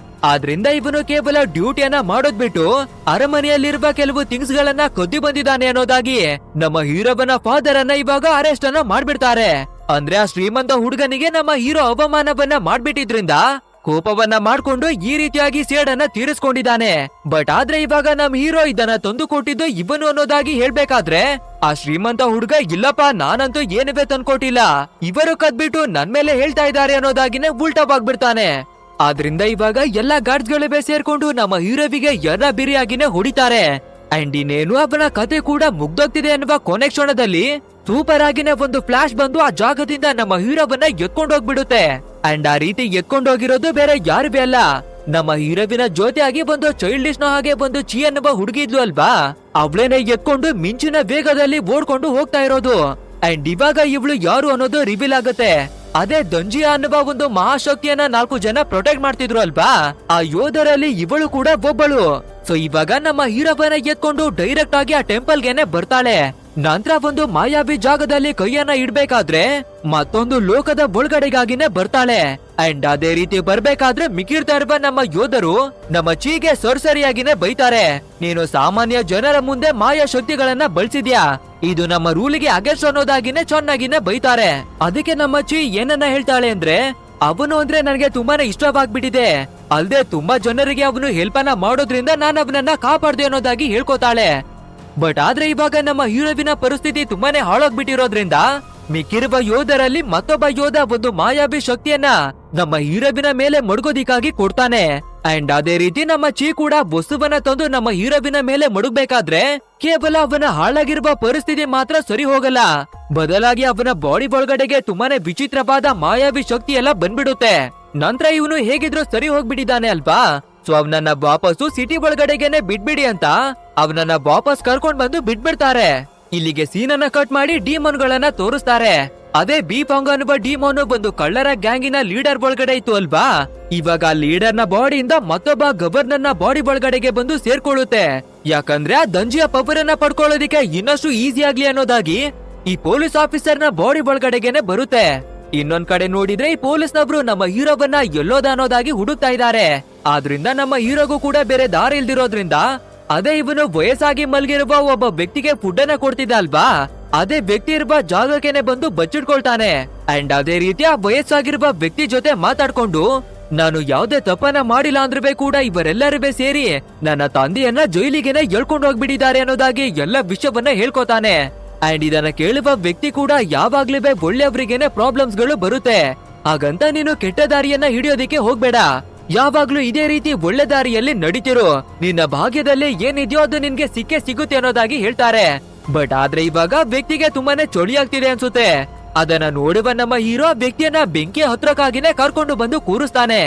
ಆದ್ರಿಂದ ಇವನು ಕೇವಲ ಡ್ಯೂಟಿಯನ್ನ ಮಾಡೋದ್ ಬಿಟ್ಟು ಅರಮನೆಯಲ್ಲಿರುವ ಕೆಲವು ಥಿಂಗ್ಸ್ ಗಳನ್ನ ಕದ್ದು ಬಂದಿದ್ದಾನೆ ಅನ್ನೋದಾಗಿ ನಮ್ಮ ಹೀರೋವನ ಫಾದರ್ ಅನ್ನ ಇವಾಗ ಅರೆಸ್ಟ್ ಅನ್ನ ಮಾಡ್ಬಿಡ್ತಾರೆ. ಅಂದ್ರೆ ಆ ಶ್ರೀಮಂತ ಹುಡುಗನಿಗೆ ನಮ್ಮ ಹೀರೋ ಅವಮಾನವನ್ನ ಮಾಡ್ಬಿಟ್ಟಿದ್ರಿಂದ ಕೋಪವನ್ನ ಮಾಡ್ಕೊಂಡು ಈ ರೀತಿಯಾಗಿ ಸೇಡನ್ನ ತೀರಿಸ್ಕೊಂಡಿದ್ದಾನೆ. ಬಟ್ ಆದ್ರೆ ಇವಾಗ ನಮ್ ಹೀರೋ ಇದನ್ನ ತಂದು ಕೊಟ್ಟಿದ್ದು ಇವನು ಅನ್ನೋದಾಗಿ ಹೇಳ್ಬೇಕಾದ್ರೆ ಆ ಶ್ರೀಮಂತ ಹುಡುಗ ಇಲ್ಲಪ್ಪ, ನಾನಂತೂ ಏನುವೇ ತಂದ್ಕೊಟ್ಟಿಲ್ಲ, ಇವರು ಕದ್ಬಿಟ್ಟು ನನ್ ಮೇಲೆ ಹೇಳ್ತಾ ಇದ್ದಾರೆ ಅನ್ನೋದಾಗಿನೇ ಉಲ್ಟಾವಾಗ್ಬಿಡ್ತಾನೆ. ಆದ್ರಿಂದ ಇವಾಗ ಎಲ್ಲಾ ಗಾರ್ಡ್ಸ್ ಗಳೇ ಸೇರ್ಕೊಂಡು ನಮ್ಮ ಹೀರೋವಿಗೆ ಎರ್ರ ಬಿರಿಯಾಗಿನೇ ಹೊಡಿತಾರೆ. ಅಂಡ್ ಇನ್ನೇನು ಅವನ ಕತೆ ಕೂಡ ಮುಗ್ದೋಗ್ತಿದೆ ಅನ್ನುವ ಕೊನೆ ಕ್ಷಣದಲ್ಲಿ ಸೂಪರ್ ಆಗಿನೇ ಒಂದು ಫ್ಲಾಶ್ ಬಂದು ಆ ಜಾಗದಿಂದ ನಮ್ಮ ಹೀರೋವನ್ನ ಎತ್ಕೊಂಡೋಗ್ಬಿಡುತ್ತೆ. ಅಂಡ್ ಆ ರೀತಿ ಎತ್ಕೊಂಡೋಗಿರೋದು ಬೇರೆ ಯಾರು ಅಲ್ಲ, ನಮ್ಮ ಹೀರೋವಿನ ಜೊತೆಯಾಗಿ ಒಂದು ಚೈಲ್ಡಿಶ್ ನ ಹಾಗೆ ಒಂದು ಚಿ ಅನ್ನುವ ಹುಡುಗಿದ್ಲು ಅಲ್ವಾ, ಅವಳೇನೆ ಎತ್ಕೊಂಡು ಮಿಂಚಿನ ವೇಗದಲ್ಲಿ ಓಡ್ಕೊಂಡು ಹೋಗ್ತಾ ಇರೋದು. ಅಂಡ್ ಇವಾಗ ಇವಳು ಯಾರು ಅನ್ನೋದು ರಿವೀಲ್ ಆಗುತ್ತೆ. ಅದೇ ದಂಜಿಯಾ ಅನ್ನುವ ಒಂದು ಮಹಾಶಕ್ತಿಯನ್ನ 4 ಜನ ಪ್ರೊಟೆಕ್ಟ್ ಮಾಡ್ತಿದ್ರು ಅಲ್ವಾ, ಆ ಯೋಧರಲ್ಲಿ ಇವಳು ಕೂಡ ಒಬ್ಬಳು. ಸೊ ಇವಾಗ ನಮ್ಮ ಹೀರೋವನ್ನ ಎತ್ಕೊಂಡು ಡೈರೆಕ್ಟ್ ಆಗಿ ಆ ಟೆಂಪಲ್ ಗೆನೆ ಬರ್ತಾಳೆ. ನಂತರ ಒಂದು ಮಾಯಾವಿ ಜಾಗದಲ್ಲಿ ಕೈಯನ್ನ ಇಡ್ಬೇಕಾದ್ರೆ ಮತ್ತೊಂದು ಲೋಕದ ಒಳಗಡೆಗಾಗಿನೇ ಬರ್ತಾಳೆ. ಅಂಡ್ ಅದೇ ರೀತಿ ಬರ್ಬೇಕಾದ್ರೆ ಮಿಕ್ಕಿರ್ತಾ ಇರುವ ನಮ್ಮ ಯೋಧರು ನಮ್ಮ ಚೀಗೆ ಸರಿಯಾಗಿನೇ ಬೈತಾರೆ, ನೀನು ಸಾಮಾನ್ಯ ಜನರ ಮುಂದೆ ಮಾಯಾ ಶಕ್ತಿಗಳನ್ನ ಬಳಸಿದ್ಯಾ, ಇದು ನಮ್ಮ ರೂಲಿಗೆ ಅಗೇನ್ಸ್ಟ್ ಅನ್ನೋದಾಗಿನೇ ಚೆನ್ನಾಗಿನೇ ಬೈತಾರೆ. ಅದಕ್ಕೆ ನಮ್ಮ ಚೀ ಏನನ್ನ ಹೇಳ್ತಾಳೆ ಅಂದ್ರೆ, ಅವನು ಅಂದ್ರೆ ನನಗೆ ತುಂಬಾನೇ ಇಷ್ಟವಾಗ್ಬಿಟ್ಟಿದೆ, ಅಲ್ದೆ ತುಂಬಾ ಜನರಿಗೆ ಅವನು ಹೆಲ್ಪ್ ಅನ್ನ ಮಾಡೋದ್ರಿಂದ ನಾನು ಅವನನ್ನ ಕಾಪಾಡ್ದೆ ಅನ್ನೋದಾಗಿ ಹೇಳ್ಕೊತಾಳೆ. ಬಟ್ ಆದ್ರೆ ಇವಾಗ ನಮ್ಮ ಹೀರೋವಿನ ಪರಿಸ್ಥಿತಿ ತುಂಬಾನೇ ಹಾಳಾಗ್ಬಿಟ್ಟಿರೋದ್ರಿಂದ ಮಿಕ್ಕಿರುವ ಯೋಧರಲ್ಲಿ ಮತ್ತೊಬ್ಬ ಯೋಧ ಒಂದು ಮಾಯಾವಿ ಶಕ್ತಿಯನ್ನ ನಮ್ಮ ಹೀರೋವಿನ ಮೇಲೆ ಮಡಗೋದಿಕ್ಕಾಗಿ ಕೊಡ್ತಾನೆ. ಅಂಡ್ ಅದೇ ರೀತಿ ನಮ್ಮ ಚೀ ಕೂಡ ವಸ್ತುವನ್ನ ತಂದು ನಮ್ಮ ಹೀರೋವಿನ ಮೇಲೆ ಮಡಗಬೇಕಾದ್ರೆ ಕೇವಲ ಅವನ ಹಾಳಾಗಿರುವ ಪರಿಸ್ಥಿತಿ ಮಾತ್ರ ಸರಿ ಹೋಗಲ್ಲ, ಬದಲಾಗಿ ಅವನ ಬಾಡಿ ಒಳಗಡೆಗೆ ತುಂಬಾನೇ ವಿಚಿತ್ರವಾದ ಮಾಯಾವಿ ಶಕ್ತಿ ಎಲ್ಲ ಬಂದ್ಬಿಡುತ್ತೆ. ನಂತರ ಇವನು ಹೇಗಿದ್ರು ಸರಿ ಹೋಗ್ಬಿಟ್ಟಿದ್ದಾನೆ ಅಲ್ವಾ, ಸೊ ಅವನನ್ನ ವಾಪಸ್ಸು ಸಿಟಿ ಒಳಗಡೆಗೆನೆ ಬಿಡ್ಬಿಡಿ ಅಂತ ಅವನನ್ನ ವಾಪಸ್ ಕರ್ಕೊಂಡ್ ಬಂದು ಬಿಟ್ಬಿಡ್ತಾರೆ. ಇಲ್ಲಿಗೆ ಸೀನನ್ನ ಕಟ್ ಮಾಡಿ ಡಿಮೋನ್ ಗಳನ್ನ ತೋರಿಸ್ತಾರೆ. ಅದೇ ಬೀಪಾಂಗ್ ಅನ್ನುವ ಡಿಮೋನ್ ಒಂದು ಕಳ್ಳರ ಗ್ಯಾಂಗಿನ ಲೀಡರ್ ಒಳಗಡೆ ಇತ್ತು ಅಲ್ವಾ, ಇವಾಗ ಲೀಡರ್ ನ ಬಾಡಿಯಿಂದ ಮತ್ತೊಬ್ಬ ಗವರ್ನರ್ ನ ಬಾಡಿ ಒಳಗಡೆಗೆ ಬಂದು ಸೇರ್ಕೊಳ್ಳುತ್ತೆ. ಯಾಕಂದ್ರೆ ಆ ದಂಜಿಯ ಪವರ್ ಅನ್ನ ಪಡ್ಕೊಳ್ಳೋದಿಕ್ಕೆ ಇನ್ನಷ್ಟು ಈಸಿ ಆಗ್ಲಿ ಅನ್ನೋದಾಗಿ ಈ ಪೊಲೀಸ್ ಆಫೀಸರ್ ನ ಬಾಡಿ ಒಳಗಡೆಗೆನೆ ಬರುತ್ತೆ. ಇನ್ನೊಂದ್ ಕಡೆ ನೋಡಿದ್ರೆ ಈ ಪೊಲೀಸ್ನವ್ರು ನಮ್ಮ ಹೀರೋವನ್ನ ಎಲ್ಲೋದ ಅನ್ನೋದಾಗಿ ಹುಡುಕ್ತಾ ಇದ್ದಾರೆ. ಆದ್ರಿಂದ ನಮ್ಮ ಹೀರೋಗೂ ಕೂಡ ಬೇರೆ ದಾರಿ ಇಲ್ದಿರೋದ್ರಿಂದ ಅದೇ ಇವನು ವಯಸ್ಸಾಗಿ ಮಲ್ಗಿರುವ ಒಬ್ಬ ವ್ಯಕ್ತಿಗೆ ಫುಡ್ ಅನ್ನ ಕೊಡ್ತಿದ್ದ ಅಲ್ವಾ, ಅದೇ ವ್ಯಕ್ತಿ ಇರುವ ಜಾಗಕ್ಕೆ ಬಂದು ಬಚ್ಚಿಟ್ಕೊಳ್ತಾನೆ. ಅಂಡ್ ಅದೇ ರೀತಿ ಆ ವಯಸ್ಸಾಗಿರುವ ವ್ಯಕ್ತಿ ಜೊತೆ ಮಾತಾಡ್ಕೊಂಡು, ನಾನು ಯಾವ್ದೇ ತಪ್ಪನ್ನ ಮಾಡಿಲ್ಲ ಅಂದ್ರೂ ಕೂಡ ಇವರೆಲ್ಲರೂ ಸೇರಿ ನನ್ನ ತಂದೆಯನ್ನ ಜೈಲಿಗೆನೆ ಎಳ್ಕೊಂಡು ಹೋಗ್ಬಿಟ್ಟಿದ್ದಾರೆ ಅನ್ನೋದಾಗಿ ಎಲ್ಲ ವಿಷಯವನ್ನ ಹೇಳ್ಕೊತಾನೆ. ಅಂಡ್ ಇದನ್ನ ಕೇಳುವ ವ್ಯಕ್ತಿ ಕೂಡ ಯಾವಾಗ್ಲೂ ಒಳ್ಳೆಯವರಿಗೇನೆ ಪ್ರಾಬ್ಲಮ್ಸ್ ಗಳು ಬರುತ್ತೆ, ಹಾಗಂತ ನೀನು ಕೆಟ್ಟ ದಾರಿಯನ್ನ ಹಿಡಿಯೋದಿಕ್ಕೆ ಹೋಗ್ಬೇಡ, ಯಾವಾಗ್ಲೂ ಇದೇ ರೀತಿ ಒಳ್ಳೆ ದಾರಿಯಲ್ಲಿ ನಡೀತಿರು, ನಿನ್ನ ಭಾಗ್ಯದಲ್ಲಿ ಏನಿದೆಯೋ ಅದು ನಿನ್ಗೆ ಸಿಕ್ಕೇ ಸಿಗುತ್ತೆ ಅನ್ನೋದಾಗಿ ಹೇಳ್ತಾರೆ. ಬಟ್ ಆದ್ರೆ ಇವಾಗ ವ್ಯಕ್ತಿಗೆ ತುಂಬಾನೇ ಚಳಿ ಆಗ್ತಿದೆ ಅನ್ಸುತ್ತೆ. ಅದನ್ನ ನೋಡುವ ನಮ್ಮ ಹೀರೋ ವ್ಯಕ್ತಿಯನ್ನ ಬೆಂಕಿ ಹತ್ರಕ್ಕಾಗಿನೇ ಕರ್ಕೊಂಡು ಬಂದು ಕೂರಿಸ್ತಾನೆ.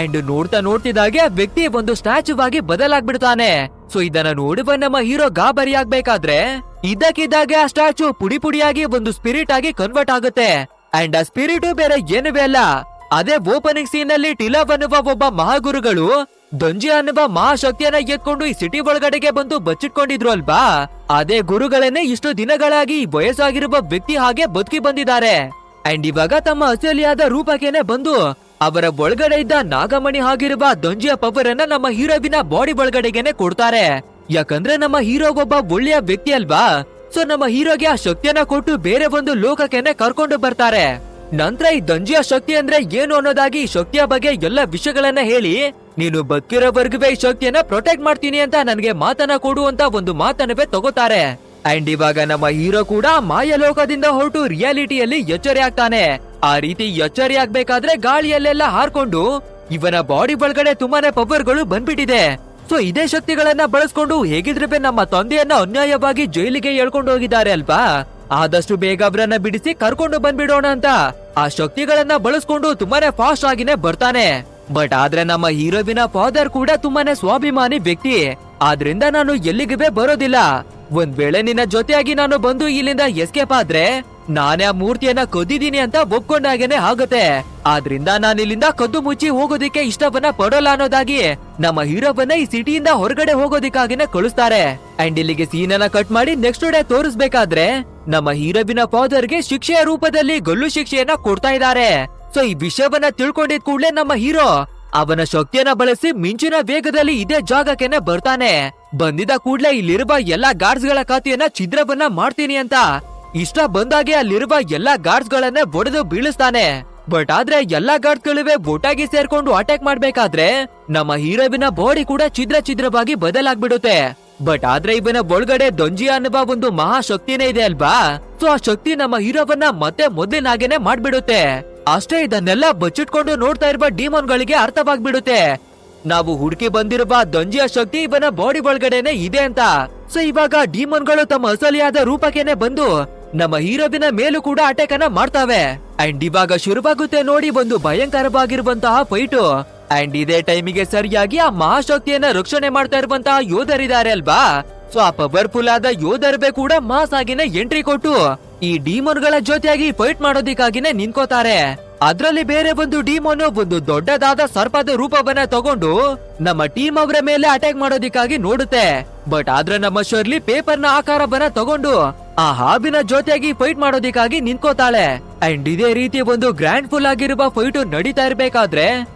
ಅಂಡ್ ನೋಡ್ತಾ ನೋಡ್ತಿದ್ದಾಗೆ ಆ ವ್ಯಕ್ತಿ ಒಂದು ಸ್ಟ್ಯಾಚು ಆಗಿ ಬದಲಾಗ್ಬಿಡ್ತಾನೆ. ಸೊ ಇದನ್ನ ನೋಡುವ ನಮ್ಮ ಹೀರೋ ಗಾಬರಿ ಆಗ್ಬೇಕಾದ್ರೆ ಇದ್ದಕ್ಕಿದ್ದಾಗೆ ಆ ಸ್ಟ್ಯಾಚು ಪುಡಿ ಪುಡಿಯಾಗಿ ಒಂದು ಸ್ಪಿರಿಟ್ ಆಗಿ ಕನ್ವರ್ಟ್ ಆಗುತ್ತೆ. ಅಂಡ್ ಆ ಸ್ಪಿರಿಟ್ ಬೇರೆ ಏನುವೇ ಅಲ್ಲ, ಅದೇ ಓಪನಿಂಗ್ ಸೀನ್ ನಲ್ಲಿ ಟಿಲಾವ್ ಅನ್ನುವ ಒಬ್ಬ ಮಹಾಗುರುಗಳು ದಂಜಿ ಅನ್ನುವ ಮಹಾಶಕ್ತಿಯನ್ನ ಎತ್ಕೊಂಡು ಈ ಸಿಟಿ ಒಳಗಡೆಗೆ ಬಂದು ಬಚ್ಚಿಟ್ಕೊಂಡಿದ್ರು ಅಲ್ವಾ, ಅದೇ ಗುರುಗಳನ್ನೇ ಇಷ್ಟು ದಿನಗಳಾಗಿ ವಯಸ್ಸಾಗಿರುವ ವ್ಯಕ್ತಿ ಹಾಗೆ ಬದುಕಿ ಬಂದಿದ್ದಾರೆ. ಅಂಡ್ ಇವಾಗ ತಮ್ಮ ಅಸಲಿಯಾದ ರೂಪಕ್ಕೇನೆ ಬಂದು ಅವರ ಒಳಗಡೆ ಇದ್ದ ನಾಗಮಣಿ ಆಗಿರುವ ದಂಜಿಯ ಪವರ್ ಅನ್ನ ನಮ್ಮ ಹೀರೋವಿನ ಬಾಡಿ ಒಳಗಡೆಗೆನೆ ಕೊಡ್ತಾರೆ. ಯಾಕಂದ್ರೆ ನಮ್ಮ ಹೀರೋ ಒಬ್ಬ ಒಳ್ಳೆಯ ವ್ಯಕ್ತಿ ಅಲ್ವಾ, ಸೊ ನಮ್ಮ ಹೀರೋಗೆ ಆ ಶಕ್ತಿಯನ್ನ ಕೊಟ್ಟು ಬೇರೆ ಒಂದು ಲೋಕಕ್ಕೆನೆ ಕರ್ಕೊಂಡು ಬರ್ತಾರೆ. ನಂತರ ಈ ದಂಜಿಯ ಶಕ್ತಿ ಅಂದ್ರೆ ಏನು ಅನ್ನೋದಾಗಿ ಈ ಶಕ್ತಿಯ ಬಗ್ಗೆ ಎಲ್ಲ ವಿಷಯಗಳನ್ನ ಹೇಳಿ, ನೀನು ಬದುಕಿರೋವರೆಗೂ ಈ ಶಕ್ತಿಯನ್ನ ಪ್ರೊಟೆಕ್ಟ್ ಮಾಡ್ತೀನಿ ಅಂತ ನನಗೆ ಮಾತನ್ನ ಕೊಡುವಂತ ಒಂದು ಮಾತನ್ನವೇ ತಗೋತಾರೆ. ಅಂಡ್ ಇವಾಗ ನಮ್ಮ ಹೀರೋ ಕೂಡ ಮಾಯಲೋಕದಿಂದ ಹೊರಟು ರಿಯಾಲಿಟಿಯಲ್ಲಿ ಎಚ್ಚರಿ ಆಗ್ತಾನೆ. ಆ ರೀತಿ ಎಚ್ಚರಿ ಆಗ್ಬೇಕಾದ್ರೆ ಗಾಳಿಯಲ್ಲೆಲ್ಲ ಹಾರ್ಕೊಂಡು ಇವನ ಬಾಡಿ ಒಳಗಡೆ ತುಂಬಾನೇ ಪವರ್ಗಳು ಬಂದ್ಬಿಟ್ಟಿದೆ. ಸೊ ಇದೇ ಶಕ್ತಿಗಳನ್ನ ಬಳಸ್ಕೊಂಡು ಹೇಗಿದ್ರೆ ನಮ್ಮ ತಂದೆಯನ್ನ ಅನ್ಯಾಯವಾಗಿ ಜೈಲಿಗೆ ಎಳ್ಕೊಂಡು ಹೋಗಿದ್ದಾರೆ ಅಲ್ವಾ, ಆದಷ್ಟು ಬೇಗ ಅವರನ್ನ ಬಿಡಿಸಿ ಕರ್ಕೊಂಡು ಬಂದ್ಬಿಡೋಣ ಅಂತ ಆ ಶಕ್ತಿಗಳನ್ನ ಬಳಸ್ಕೊಂಡು ತುಂಬಾನೇ ಫಾಸ್ಟ್ ಆಗಿನೇ ಬರ್ತಾನೆ. ಬಟ್ ಆದ್ರೆ ನಮ್ಮ ಹೀರೋವಿನ ಫಾದರ್ ಕೂಡ ತುಂಬಾನೇ ಸ್ವಾಭಿಮಾನಿ ವ್ಯಕ್ತಿ. ಆದ್ರಿಂದ ನಾನು ಎಲ್ಲಿಗೆ ಬರೋದಿಲ್ಲ. ಒಂದ್ ವೇಳೆ ನಿನ್ನ ಜೊತೆಯಾಗಿ ನಾನು ಬಂದು ಇಲ್ಲಿಂದ ಎಸ್ಕೇಪ್ ಆದ್ರೆ ನಾನೇ ಆ ಮೂರ್ತಿಯನ್ನ ಕದ್ದಿದ್ದೀನಿ ಅಂತ ಒಪ್ಕೊಂಡಾಗೇನೆ ಆಗುತ್ತೆ. ಆದ್ರಿಂದ ನಾನು ಇಲ್ಲಿಂದ ಕದ್ದು ಮುಚ್ಚಿ ಹೋಗೋದಿಕ್ಕೆ ಇಷ್ಟವನ್ನ ಪಡೋಲ್ಲ ಅನ್ನೋದಾಗಿ ನಮ್ಮ ಹೀರೋವನ್ನ ಈ ಸಿಟಿಯಿಂದ ಹೊರಗಡೆ ಹೋಗೋದಿಕ್ಕಾಗಿನೇ ಕಳಿಸ್ತಾರೆ. ಅಂಡ್ ಇಲ್ಲಿಗೆ ಸೀನನ್ನ ಕಟ್ ಮಾಡಿ ನೆಕ್ಸ್ಟ್ ಡೇ ತೋರಿಸ್ಬೇಕಾದ್ರೆ ನಮ್ಮ ಹೀರೋವಿನ ಫಾದರ್ಗೆ ಶಿಕ್ಷೆಯ ರೂಪದಲ್ಲಿ ಗಲ್ಲು ಶಿಕ್ಷೆಯನ್ನ ಕೊಡ್ತಾ ಇದ್ದಾರೆ. ಸೊ ಈ ವಿಷಯವನ್ನ ತಿಳ್ಕೊಂಡಿದ್ ಕೂಡಲೇ ನಮ್ಮ ಹೀರೋ ಅವನ ಶಕ್ತಿಯನ್ನ ಬಳಸಿ ಮಿಂಚಿನ ವೇಗದಲ್ಲಿ ಇದೇ ಜಾಗಕ್ಕೆನೆ ಬರ್ತಾನೆ. ಬಂದಿದ ಕೂಡ್ಲೆ ಇಲ್ಲಿರುವ ಎಲ್ಲಾ ಗಾರ್ಡ್ಸ್ ಗಳ ಖಾತೆಯನ್ನ ಛಿದ್ರವನ್ನ ಮಾಡ್ತೀನಿ ಅಂತ ಇಷ್ಟ ಬಂದಾಗೆ ಅಲ್ಲಿರುವ ಎಲ್ಲಾ ಗಾರ್ಡ್ಸ್ ಗಳನ್ನ ಒಡೆದು ಬೀಳಿಸ್ತಾನೆ. ಬಟ್ ಆದ್ರೆ ಎಲ್ಲಾ ಗಾರ್ಡ್ಸ್ ಗಳಿವೆ ಒಟ್ಟಾಗಿ ಸೇರ್ಕೊಂಡು ಅಟ್ಯಾಕ್ ಮಾಡ್ಬೇಕಾದ್ರೆ ನಮ್ಮ ಹೀರೋವಿನ ಬಾಡಿ ಕೂಡ ಛಿದ್ರವಾಗಿ ಬದಲಾಗ್ಬಿಡುತ್ತೆ. ಬಟ್ ಆದ್ರೆ ಇವನ ಒಳಗಡೆ ದಂಜಿ ಅನ್ನುವ ಒಂದು ಮಹಾಶಕ್ತಿನೇ ಇದೆ ಅಲ್ವಾ, ಸೊ ಆ ಶಕ್ತಿ ನಮ್ಮ ಹೀರೋವನ್ನ ಮತ್ತೆ ಮೊದಲಿನಾಗೇನೆ ಮಾಡ್ಬಿಡುತ್ತೆ. ಅಷ್ಟೇ, ಇದನ್ನೆಲ್ಲ ಬಚ್ಚಿಟ್ಕೊಂಡು ನೋಡ್ತಾ ಇರುವ ಡಿಮೋನ್ ಗಳಿಗೆ ಅರ್ಥವಾಗ್ಬಿಡುತ್ತೆ ನಾವು ಹುಡುಕಿ ಬಂದಿರುವ ದಂಜಿಯ ಶಕ್ತಿ ಇವನ ಬಾಡಿ ಒಳಗಡೆನೆ ಇದೆ ಅಂತ. ಸೊ ಇವಾಗ ಡಿಮೋನ್ ಗಳು ತಮ್ಮ ಅಸಲಿಯಾದ ರೂಪಕ್ಕೇನೆ ಬಂದು ನಮ್ಮ ಹೀರೋವಿನ ಮೇಲೂ ಕೂಡ ಅಟ್ಯಾಕ್ ಅನ್ನ ಮಾಡ್ತಾವೆ. ಅಂಡ್ ಇವಾಗ ಶುರುವಾಗುತ್ತೆ ನೋಡಿ ಒಂದು ಭಯಂಕರವಾಗಿರುವಂತಹ ಫೈಟು. ಅಂಡ್ ಇದೇ ಟೈಮಿಗೆ ಸರಿಯಾಗಿ ಆ ಮಹಾಶಕ್ತಿಯನ್ನ ರಕ್ಷಣೆ ಮಾಡ್ತಾ ಇರುವಂತಹ ಯೋಧರಿದ್ದಾರೆ ಅಲ್ವಾ, ಸೊ ಆ ಪವರ್ಫುಲ್ ಆದ ಯೋಧರ್ಬೆ ಕೂಡ ಮಾಸ್ ಆಗಿನೇ ಎಂಟ್ರಿ ಕೊಟ್ಟು ಈ ಡಿಮೋನ್ ಗಳ ಜೊತೆಯಾಗಿ ಫೈಟ್ ಮಾಡೋದಿಕ್ಕಾಗಿನೇ ನಿಂತ್ಕೋತಾರೆ. ಅದ್ರಲ್ಲಿ ಬೇರೆ ಒಂದು ಡಿಮೋನ್ ಒಂದು ದೊಡ್ಡದಾದ ಸರ್ಪದ ರೂಪವನ್ನ ತಗೊಂಡು ನಮ್ಮ ಟೀಮ್ ಅವರ ಮೇಲೆ ಅಟ್ಯಾಕ್ ಮಾಡೋದಿಕ್ಕಾಗಿ ನೋಡುತ್ತೆ. ಬಟ್ ಆದ್ರೆ ನಮ್ಮ ಶರ್ಲಿ ಪೇಪರ್ ನ ಆಕಾರವನ್ನ ತಗೊಂಡು ಆ ಹಾವಿನ ಜೊತೆಯಾಗಿ ಫೈಟ್ ಮಾಡೋದಿಕ್ಕಾಗಿ ನಿಂತ್ಕೋತಾಳೆ. ಅಂಡ್ ಇದೇ ರೀತಿ ಒಂದು ಗ್ರ್ಯಾಂಡ್ ಫುಲ್ ಆಗಿರುವ ಫೈಟ್ ನಡೀತಾ ಇರ್ಬೇಕಾದ್ರೆ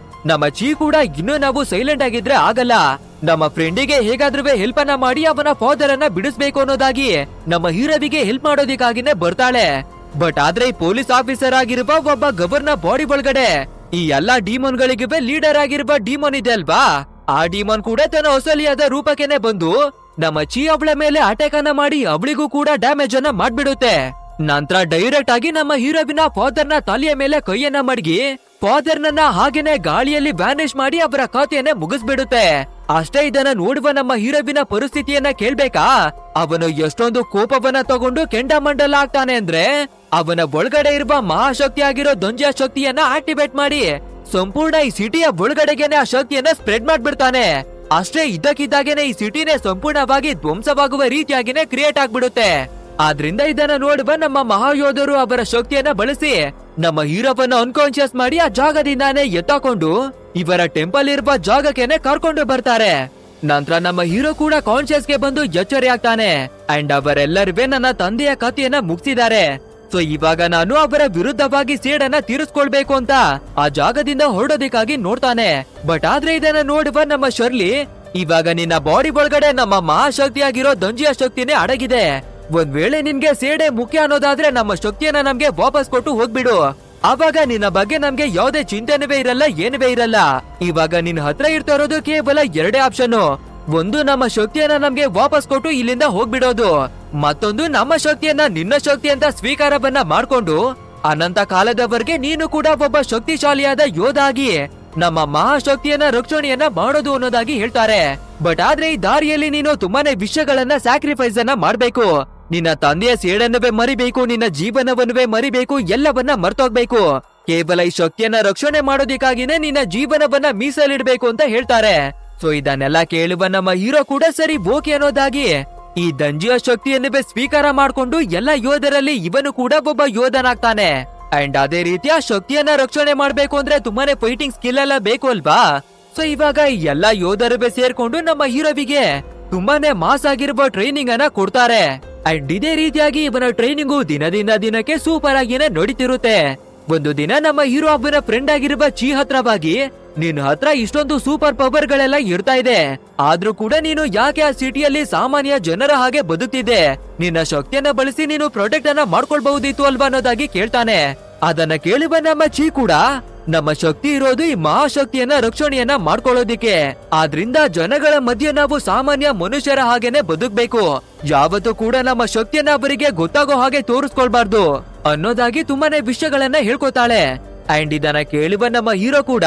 ನಮ್ಮ ಚೀ ಕೂಡ ಇನ್ನೂ ನಾವು ಸೈಲೆಂಟ್ ಆಗಿದ್ರೆ ಆಗಲ್ಲ, ನಮ್ಮ ಫ್ರೆಂಡಿಗೆ ಹೇಗಾದ್ರೂ ಹೆಲ್ಪ್ ಅನ್ನ ಮಾಡಿ ಅವನ ಫಾದರ್ ಅನ್ನ ಬಿಡಿಸ್ಬೇಕು ಅನ್ನೋದಾಗಿ ನಮ್ಮ ಹೀರೋವಿಗೆ ಹೆಲ್ಪ್ ಮಾಡೋದಿಕ್ಕಾಗಿನೇ ಬರ್ತಾಳೆ. ಬಟ್ ಆದ್ರೆ ಈ ಪೊಲೀಸ್ ಆಫೀಸರ್ ಆಗಿರುವ ಒಬ್ಬ ಗವರ್ನರ್ ಬಾಡಿ ಒಳಗಡೆ ಈ ಎಲ್ಲಾ ಡಿಮೋನ್ ಗಳಿಗೆ ಲೀಡರ್ ಆಗಿರುವ ಡಿಮೋನ್ ಇದೆ ಅಲ್ವಾ, ಆ ಡಿಮೋನ್ ಕೂಡ ತನ್ನ ಅಸಲಿಯಾದ ರೂಪಕ್ಕೆನೆ ಬಂದು ನಮ್ಮ ಚೀ ಅವಳ ಮೇಲೆ ಅಟ್ಯಾಕ್ ಅನ್ನ ಮಾಡಿ ಅವಳಿಗೂ ಕೂಡ ಡ್ಯಾಮೇಜ್ ಅನ್ನ ಮಾಡ್ಬಿಡುತ್ತೆ. ನಂತರ ಡೈರೆಕ್ಟ್ ಆಗಿ ನಮ್ಮ ಹೀರೋವಿನ ಫಾದರ್ ನ ತಲೆಯ ಮೇಲೆ ಕೈಯನ್ನ ಮಡಗಿ ಫಾದರ್ ನನ್ನ ಹಾಗೇನೆ ಗಾಳಿಯಲ್ಲಿ ವ್ಯಾನಿಶ್ ಮಾಡಿ ಅವರ ಖಾತೆಯನ್ನ ಮುಗಿಸ್ಬಿಡುತ್ತೆ. ಅಷ್ಟೇ, ಇದನ್ನ ನೋಡುವ ನಮ್ಮ ಹೀರೋವಿನ ಪರಿಸ್ಥಿತಿಯನ್ನ ಕೇಳ್ಬೇಕಾ, ಅವನು ಎಷ್ಟೊಂದು ಕೋಪವನ್ನ ತಗೊಂಡು ಕೆಂಡಾಮಂಡಲ ಆಗ್ತಾನೆ ಅಂದ್ರೆ ಅವನ ಒಳಗಡೆ ಇರುವ ಮಹಾಶಕ್ತಿ ಆಗಿರೋ ದಂಜಿಯ ಶಕ್ತಿಯನ್ನ ಆಕ್ಟಿವೇಟ್ ಮಾಡಿ ಸಂಪೂರ್ಣ ಈ ಸಿಟಿಯ ಒಳಗಡೆಗೆನೆ ಆ ಶಕ್ತಿಯನ್ನ ಸ್ಪ್ರೆಡ್ ಮಾಡ್ಬಿಡ್ತಾನೆ. ಅಷ್ಟೇ, ಇದ್ದಕ್ಕಿದ್ದಾಗೇನೆ ಈ ಸಿಟಿನೇ ಸಂಪೂರ್ಣವಾಗಿ ಧ್ವಂಸವಾಗುವ ರೀತಿಯಾಗಿನೇ ಕ್ರಿಯೇಟ್ ಆಗ್ಬಿಡುತ್ತೆ. ಆದ್ರಿಂದ ಇದನ್ನ ನೋಡುವ ನಮ್ಮ ಮಹಾಯೋಧರು ಅವರ ಶಕ್ತಿಯನ್ನ ಬಳಸಿ ನಮ್ಮ ಹೀರೋವನ್ನ ಅನ್ಕಾನ್ಶಿಯಸ್ ಮಾಡಿ ಆ ಜಾಗದಿಂದಾನೇ ಎತ್ತಾಕೊಂಡು ಇವರ ಟೆಂಪಲ್ ಇರುವ ಜಾಗಕ್ಕೆನೆ ಕರ್ಕೊಂಡು ಬರ್ತಾರೆ. ನಂತರ ನಮ್ಮ ಹೀರೋ ಕೂಡ ಕಾನ್ಶಿಯಸ್ ಗೆ ಬಂದು ಎಚ್ಚರಿ ಆಗ್ತಾನೆ. ಅಂಡ್ ಅವರೆಲ್ಲರೂ ನನ್ನ ತಂದೆಯ ಕಥೆಯನ್ನ ಮುಗಿಸಿದ್ದಾರೆ, ಸೊ ಇವಾಗ ನಾನು ಅವರ ವಿರುದ್ಧವಾಗಿ ಸೇಡನ್ನ ತೀರಿಸ್ಕೊಳ್ಬೇಕು ಅಂತ ಆ ಜಾಗದಿಂದ ಹೊರಡೋದಿಕ್ಕಾಗಿ ನೋಡ್ತಾನೆ. ಬಟ್ ಆದ್ರೆ ಇದನ್ನ ನೋಡುವ ನಮ್ಮ ಶರ್ಲಿ, ಇವಾಗ ನಿನ್ನ ಬಾಡಿ ಒಳಗಡೆ ನಮ್ಮ ಮಹಾಶಕ್ತಿಯಾಗಿರೋ ದಂಜಿಯ ಶಕ್ತಿನೇ ಅಡಗಿದೆ. ಒಂದ್ ವೇಳೆ ನಿನ್ಗೆ ಸೇಡೆ ಮುಖ್ಯ ಅನ್ನೋದಾದ್ರೆ ನಮ್ಮ ಶಕ್ತಿಯನ್ನ ನಮ್ಗೆ ವಾಪಸ್ ಕೊಟ್ಟು ಹೋಗ್ಬಿಡು, ಆವಾಗ ನಿನ್ನ ಬಗ್ಗೆ ನಮ್ಗೆ ಯಾವುದೇ ಚಿಂತನೆವೇ ಇರಲ್ಲ, ಏನುವೇ ಇರಲ್ಲ. ಇವಾಗ ನಿನ್ ಹತ್ರ ಇರ್ತಾ ಇರೋದು ಕೇವಲ ಎರಡೇ ಆಪ್ಷನ್, ಒಂದು ನಮ್ಮ ಶಕ್ತಿಯನ್ನ ನಮ್ಗೆ ವಾಪಸ್ ಕೊಟ್ಟು ಇಲ್ಲಿಂದ ಹೋಗ್ಬಿಡೋದು, ಮತ್ತೊಂದು ನಮ್ಮ ಶಕ್ತಿಯನ್ನ ನಿನ್ನ ಶಕ್ತಿ ಅಂತ ಸ್ವೀಕಾರವನ್ನ ಮಾಡ್ಕೊಂಡು ಅನಂತ ಕಾಲದವರೆಗೆ ನೀನು ಕೂಡ ಒಬ್ಬ ಶಕ್ತಿಶಾಲಿಯಾದ ಯೋಧ ಆಗಿ ನಮ್ಮ ಮಹಾಶಕ್ತಿಯನ್ನ ರಕ್ಷಣೆಯನ್ನ ಮಾಡೋದು ಅನ್ನೋದಾಗಿ ಹೇಳ್ತಾರೆ. ಬಟ್ ಆದ್ರೆ ಈ ದಾರಿಯಲ್ಲಿ ನೀನು ತುಂಬಾನೇ ವಿಷಯಗಳನ್ನ ಸ್ಯಾಕ್ರಿಫೈಸ್ ಅನ್ನ ಮಾಡ್ಬೇಕು. ನಿನ್ನ ತಂದೆಯ ಸೇಡನ್ನವೇ ಮರಿಬೇಕು, ನಿನ್ನ ಜೀವನವನ್ನುವೇ ಮರಿಬೇಕು, ಎಲ್ಲವನ್ನ ಮರ್ತೋಗ್ಬೇಕು. ಕೇವಲ ಈ ಶಕ್ತಿಯನ್ನ ರಕ್ಷಣೆ ಮಾಡೋದಿಕ್ಕಾಗಿನೇ ನಿನ್ನ ಜೀವನವನ್ನ ಮೀಸಲಿಡ್ಬೇಕು ಅಂತ ಹೇಳ್ತಾರೆ. ಸೊ ಇದನ್ನೆಲ್ಲ ಕೇಳುವ ನಮ್ಮ ಹೀರೋ ಕೂಡ ಸರಿ ಓಕೆ ಅನ್ನೋದಾಗಿ ಈ ದಂಜಿಯ ಶಕ್ತಿಯನ್ನುವೇ ಸ್ವೀಕಾರ ಮಾಡ್ಕೊಂಡು ಎಲ್ಲ ಯೋಧರಲ್ಲಿ ಇವನು ಕೂಡ ಒಬ್ಬ ಯೋಧನಾಗ್ತಾನೆ. ಅಂಡ್ ಅದೇ ರೀತಿಯ ಶಕ್ತಿಯನ್ನ ರಕ್ಷಣೆ ಮಾಡ್ಬೇಕು ಅಂದ್ರೆ ತುಂಬಾನೇ ಫೈಟಿಂಗ್ ಸ್ಕಿಲ್ ಎಲ್ಲ ಬೇಕು ಅಲ್ವಾ. ಸೊ ಇವಾಗ ಎಲ್ಲಾ ಯೋಧರು ಸೇರ್ಕೊಂಡು ನಮ್ಮ ಹೀರೋವಿಗೆ ತುಂಬಾನೇ ಮಾಸ್ ಆಗಿರುವ ಟ್ರೈನಿಂಗ್ ಅನ್ನ ಕೊಡ್ತಾರೆ. ಅಂಡ್ ಇದೇ ರೀತಿಯಾಗಿ ಇವನ ಟ್ರೈನಿಂಗು ದಿನದಿಂದ ದಿನಕ್ಕೆ ಸೂಪರ್ ಆಗಿನೇ ನಡೀತಿರುತ್ತೆ. ಒಂದು ದಿನ ನಮ್ಮ ಹೀರೋ ಒಬ್ಬನ ಫ್ರೆಂಡ್ ಆಗಿರುವ ಚೀ ಹತ್ರವಾಗಿ, ನಿನ್ನ ಹತ್ರ ಇಷ್ಟೊಂದು ಸೂಪರ್ ಪವರ್ ಗಳೆಲ್ಲ ಇರ್ತಾ ಇದೆ, ಆದ್ರೂ ಕೂಡ ನೀನು ಯಾಕೆ ಆ ಸಿಟಿಯಲ್ಲಿ ಸಾಮಾನ್ಯ ಜನರ ಹಾಗೆ ಬದುಕ್ತಿದ್ದೆ, ನಿನ್ನ ಶಕ್ತಿಯನ್ನ ಬಳಸಿ ನೀನು ಪ್ರೊಟೆಕ್ಟ್ ಅನ್ನ ಮಾಡ್ಕೊಳ್ಬಹುದಿತ್ತು ಅಲ್ವಾ ಅನ್ನೋದಾಗಿ ಕೇಳ್ತಾನೆ. ಅದನ್ನ ಕೇಳುವ ನಮ್ಮ ಚೀ ಕೂಡ ನಮ್ಮ ಶಕ್ತಿ ಇರೋದು ಈ ಮಹಾಶಕ್ತಿಯನ್ನ ರಕ್ಷಣೆಯನ್ನ ಮಾಡ್ಕೊಳ್ಳೋದಿಕ್ಕೆ. ಆದ್ರಿಂದ ಜನಗಳ ಮಧ್ಯೆ ನಾವು ಸಾಮಾನ್ಯ ಮನುಷ್ಯರ ಹಾಗೇನೆ ಬದುಕ್ಬೇಕು. ಯಾವತ್ತೂ ಕೂಡ ನಮ್ಮ ಶಕ್ತಿಯನ್ನ ಅವರಿಗೆ ಗೊತ್ತಾಗೋ ಹಾಗೆ ತೋರಿಸ್ಕೊಳ್ಬಾರ್ದು ಅನ್ನೋದಾಗಿ ತುಂಬಾನೇ ವಿಷಯಗಳನ್ನ ಹೇಳ್ಕೊತಾಳೆ. ಅಂಡ್ ಇದನ್ನ ಕೇಳುವ ನಮ್ಮ ಹೀರೋ ಕೂಡ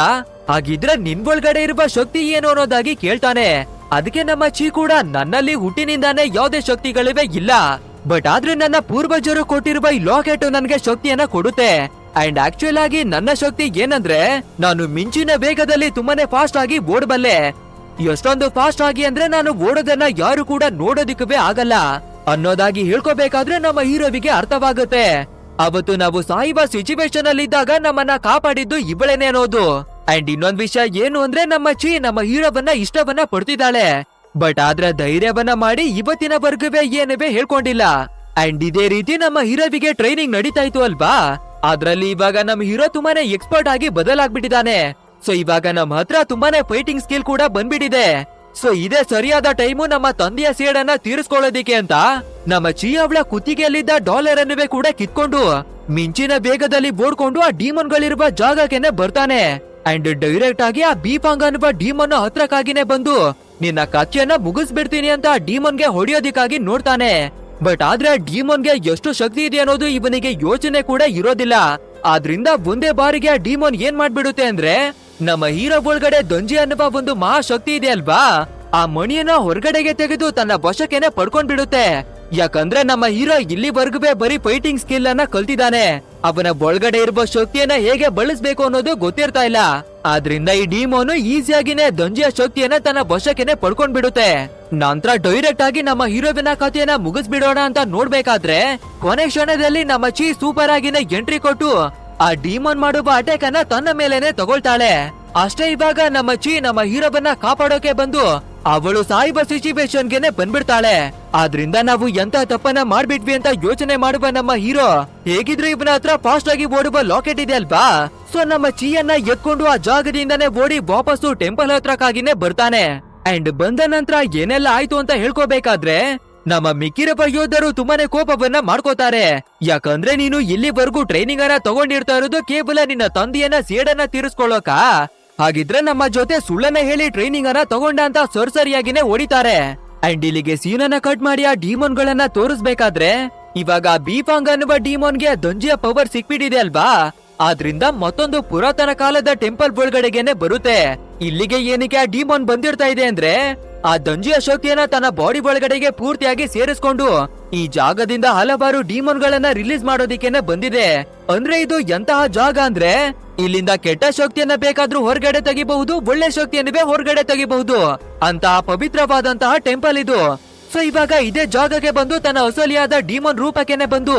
ಹಾಗಿದ್ರೆ ನಿನ್ ಒಳಗಡೆ ಇರುವ ಶಕ್ತಿ ಏನು ಅನ್ನೋದಾಗಿ ಕೇಳ್ತಾನೆ. ಅದಕ್ಕೆ ನಮ್ಮ ಚೀ ಕೂಡ ನನ್ನಲ್ಲಿ ಹುಟ್ಟಿನಿಂದಾನೇ ಯಾವುದೇ ಶಕ್ತಿಗಳಿವೆ ಇಲ್ಲ, ಬಟ್ ಆದ್ರೆ ನನ್ನ ಪೂರ್ವಜರು ಕೊಟ್ಟಿರುವ ಈ ಲಾಕೆಟ್ ನನ್ಗೆ ಶಕ್ತಿಯನ್ನ ಕೊಡುತ್ತೆ. ಅಂಡ್ ಆಕ್ಚುಯಲ್ ಆಗಿ ನನ್ನ ಶಕ್ತಿ ಏನಂದ್ರೆ ನಾನು ಮಿಂಚಿನ ವೇಗದಲ್ಲಿ ತುಂಬಾನೇ ಫಾಸ್ಟ್ ಆಗಿ ಓಡಬಲ್ಲೆ. ಎಷ್ಟೊಂದು ಫಾಸ್ಟ್ ಆಗಿ ಅಂದ್ರೆ ನಾನು ಓಡೋದನ್ನ ಯಾರು ಕೂಡ ನೋಡೋದಿಕ್ಕೇ ಆಗಲ್ಲ ಅನ್ನೋದಾಗಿ ಹೇಳ್ಕೋಬೇಕಾದ್ರೆ ನಮ್ಮ ಹೀರೋವಿಗೆ ಅರ್ಥವಾಗುತ್ತೆ. ಅವತ್ತು ನಾವು ಸಾಯುವ ಸಿಚುವೇಶನ್ ಅಲ್ಲಿ ಇದ್ದಾಗ ನಮ್ಮನ್ನ ಕಾಪಾಡಿದ್ದು ಇವಳೇನೆ ಅನ್ನೋದು. ಅಂಡ್ ಇನ್ನೊಂದ್ ವಿಷಯ ಏನು ಅಂದ್ರೆ ನಮ್ಮ ಚೀ ನಮ್ಮ ಹೀರೋವನ್ನ ಇಷ್ಟವನ್ನ ಪಡ್ತಿದ್ದಾಳೆ, ಬಟ್ ಆದ್ರೆ ಧೈರ್ಯವನ್ನ ಮಾಡಿ ಇವತ್ತಿನವರೆಗೂ ಏನೇ ಹೇಳ್ಕೊಂಡಿಲ್ಲ. ಅಂಡ್ ಇದೇ ರೀತಿ ನಮ್ಮ ಹೀರೋವಿಗೆ ಟ್ರೈನಿಂಗ್ ನಡೀತಾ ಇತ್ತು ಅಲ್ವಾ, ಅದ್ರಲ್ಲಿ ಇವಾಗ ನಮ್ಮ ಹೀರೋ ತುಂಬಾನೇ ಎಕ್ಸ್ಪರ್ಟ್ ಆಗಿ ಬದಲಾಗ್ಬಿಟ್ಟಿದ್ದಾನೆ. ಸೊ ಇವಾಗ ನಮ್ಮ ಹತ್ರ ತುಂಬಾನೇ ಫೈಟಿಂಗ್ ಸ್ಕಿಲ್ ಕೂಡ ಬಂದ್ಬಿಟ್ಟಿದೆ. ಸೊ ಇದೇ ಸರಿಯಾದ ಟೈಮು ನಮ್ಮ ತಂದೆಯ ಸೇಡನ್ನ ತೀರಿಸ್ಕೊಳ್ಳೋದಿಕ್ಕೆ ಅಂತ ನಮ್ಮ ಚೀ ಅವಳ ಕುತ್ತಿಗೆಯಲ್ಲಿದ್ದ ಡಾಲರ್ ಅನ್ನುವೆ ಕೂಡ ಕಿತ್ಕೊಂಡು ಮಿಂಚಿನ ವೇಗದಲ್ಲಿ ಓಡ್ಕೊಂಡು ಆ ಡೀಮನ್ ಗಳಿರುವ ಜಾಗಕ್ಕೆ ಬರ್ತಾನೆ. ಅಂಡ್ ಡೈರೆಕ್ಟ್ ಆಗಿ ಆ ಬೀಪಾಂಗ್ ಅನ್ನುವ ಡೀಮನ್ ಹತ್ರಕ್ಕಾಗಿನೇ ಬಂದು ನಿನ್ನ ಕತ್ತಿಯನ್ನ ಮುಗಿಸ್ಬಿಡ್ತೀನಿ ಅಂತ ಡೀಮನ್ಗೆ ಹೊಡೆಯೋದಿಕ್ಕಾಗಿ ನೋಡ್ತಾನೆ. ಬಟ್ ಆದ್ರೆ ಡೀಮನ್ಗೆ ಎಷ್ಟು ಶಕ್ತಿ ಇದೆ ಅನ್ನೋದು ಇವನಿಗೆ ಯೋಚನೆ ಕೂಡ ಇರೋದಿಲ್ಲ. ಆದ್ರಿಂದ ಒಂದೇ ಬಾರಿಗೆ ಆ ಡೀಮನ್ ಏನ್ ಮಾಡ್ಬಿಡುತ್ತೆ ಅಂದ್ರೆ ನಮ್ಮ ಹೀರೋ ಒಳಗಡೆ ದಂಜಿ ಅನ್ನುವ ಒಂದು ಮಹಾಶಕ್ತಿ ಇದೆ ಅಲ್ವಾ, ಆ ಮಣಿಯನ್ನ ಹೊರಗಡೆಗೆ ತೆಗೆದು ತನ್ನ ವಶಕ್ಕೆನೆ ಪಡ್ಕೊಂಡ್ ಬಿಡುತ್ತೆ. ಯಾಕಂದ್ರೆ ನಮ್ಮ ಹೀರೋ ಇಲ್ಲಿವರೆಗೂ ಬರೀ ಫೈಟಿಂಗ್ ಸ್ಕಿಲ್ ಅನ್ನ ಕಲ್ತಿದ್ದಾನೆ, ಅವನ ಒಳಗಡೆ ಇರುವ ಶಕ್ತಿಯನ್ನ ಹೇಗೆ ಬಳಸ್ಬೇಕು ಅನ್ನೋದು ಗೊತ್ತಿರ್ತಾ ಇಲ್ಲ. ಆದ್ರಿಂದ ಈ ಡೀಮೋನು ಈಸಿಯಾಗಿನೇ ದಂಜಿಯ ಶಕ್ತಿಯನ್ನ ತನ್ನ ವಶಕ್ಕೆನೆ ಪಡ್ಕೊಂಡ್ ಬಿಡುತ್ತೆ. ನಂತರ ಡೈರೆಕ್ಟ್ ಆಗಿ ನಮ್ಮ ಹೀರೋವಿನ ಕಥೆಯನ್ನ ಮುಗಿಸ್ಬಿಡೋಣ ಅಂತ ನೋಡ್ಬೇಕಾದ್ರೆ ಕೊನೆ ಕ್ಷಣದಲ್ಲಿ ನಮ್ಮ ಚೀ ಸೂಪರ್ ಆಗಿನೇ ಎಂಟ್ರಿ ಕೊಟ್ಟು ಆ ಡೀಮನ್ ಮಾಡುವ ಅಟ್ಯಾಕ್ ಅನ್ನ ತನ್ನ ಮೇಲೆನೆ ತಗೊಳ್ತಾಳೆ. ಅಷ್ಟೇ ಇವಾಗ ನಮ್ಮ ಚೀ ನಮ್ಮ ಹೀರೋವನ್ನ ಕಾಪಾಡೋಕೆ ಬಂದು ಅವಳು ಸಾಯುವ ಸಿಚುವೇಶನ್ ಗೆನೆ ಬಂದ್ಬಿಡ್ತಾಳೆ. ಆದ್ರಿಂದ ನಾವು ಎಂತ ತಪ್ಪನ್ನ ಮಾಡ್ಬಿಟ್ವಿ ಅಂತ ಯೋಚನೆ ಮಾಡುವ ನಮ್ಮ ಹೀರೋ ಹೇಗಿದ್ರು ಇವನ ಹತ್ರ ಫಾಸ್ಟ್ ಆಗಿ ಓಡುವ ಲಾಕೆಟ್ ಇದೆ ಅಲ್ವಾ, ಸೊ ನಮ್ಮ ಚೀಯನ್ನ ಎತ್ಕೊಂಡು ಆ ಜಾಗದಿಂದಾನೇ ಓಡಿ ವಾಪಸ್ಸು ಟೆಂಪಲ್ ಹತ್ರಕ್ಕಾಗಿನೇ ಬರ್ತಾನೆ. ಅಂಡ್ ಬಂದ ನಂತರ ಏನೆಲ್ಲ ಆಯ್ತು ಅಂತ ಹೇಳ್ಕೋಬೇಕಾದ್ರೆ ನಮ್ಮ ಮಿಕ್ಕಿರುವ ಯೋಧರು ತುಂಬಾನೇ ಕೋಪವನ್ನ ಮಾಡ್ಕೋತಾರೆ. ಯಾಕಂದ್ರೆ ನೀನು ಇಲ್ಲಿವರೆಗೂ ಟ್ರೈನಿಂಗ್ ಅನ್ನ ತಗೊಂಡಿರ್ತಾ ಇರೋದು ಕೇವಲ ನಿನ್ನ ತಂದೆಯನ್ನ ಸೇಡನ್ನ ತೀರಿಸ್ಕೊಳ್ಳೋಕ, ಹಾಗಿದ್ರೆ ನಮ್ಮ ಜೊತೆ ಸುಳ್ಳನ್ನ ಹೇಳಿ ಟ್ರೈನಿಂಗ್ ಅನ್ನ ತಗೊಂಡ ಅಂತ ಸರಿಯಾಗಿನೇ ಹೊಡಿತಾರೆ. ಅಂಡ್ ಇಲ್ಲಿಗೆ ಸೀನನ್ನ ಕಟ್ ಮಾಡಿ ಆ ಡೀಮನ್ ಗಳನ್ನ ತೋರಿಸ್ಬೇಕಾದ್ರೆ ಇವಾಗ ಬೀಫಾಂಗ್ ಅನ್ನುವ ಡಿಮೋನ್ಗೆ ದಂಜಿಯ ಪವರ್ ಸಿಕ್ಬಿಟ್ಟಿದೆ ಅಲ್ವಾ, ಆದ್ರಿಂದ ಮತ್ತೊಂದು ಪುರಾತನ ಕಾಲದ ಟೆಂಪಲ್ ಒಳಗಡೆಗೆನೆ ಬರುತ್ತೆ. ಇಲ್ಲಿಗೆ ಏನಕ್ಕೆ ಆ ಡಿಮೋನ್ ಬಂದಿರ್ತಾ ಇದೆ ಅಂದ್ರೆ ಆ ದಂಜಿಯ ಶಕ್ತಿಯನ್ನ ತನ್ನ ಬಾಡಿ ಒಳಗಡೆಗೆ ಪೂರ್ತಿಯಾಗಿ ಸೇರಿಸ್ಕೊಂಡು ಈ ಜಾಗದಿಂದ ಹಲವಾರು ಡಿಮೋನ್ ಗಳನ್ನ ರಿಲೀಸ್ ಮಾಡೋದಿಕ್ಕೇನೆ ಬಂದಿದೆ. ಅಂದ್ರೆ ಇದು ಎಂತಹ ಜಾಗ ಅಂದ್ರೆ ಇಲ್ಲಿಂದ ಕೆಟ್ಟ ಶಕ್ತಿಯನ್ನ ಬೇಕಾದ್ರೂ ಹೊರಗಡೆ ತೆಗಿಬಹುದು, ಒಳ್ಳೆ ಶಕ್ತಿಯನ್ನೇ ಹೊರಗಡೆ ತೆಗಿಬಹುದು ಅಂತಹ ಪವಿತ್ರವಾದಂತಹ ಟೆಂಪಲ್ ಇದು. ಸೊ ಇವಾಗ ಇದೇ ಜಾಗಕ್ಕೆ ಬಂದು ತನ್ನ ಅಸಲಿಯಾದ ಡಿಮೋನ್ ರೂಪಕ್ಕೆನೆ ಬಂದು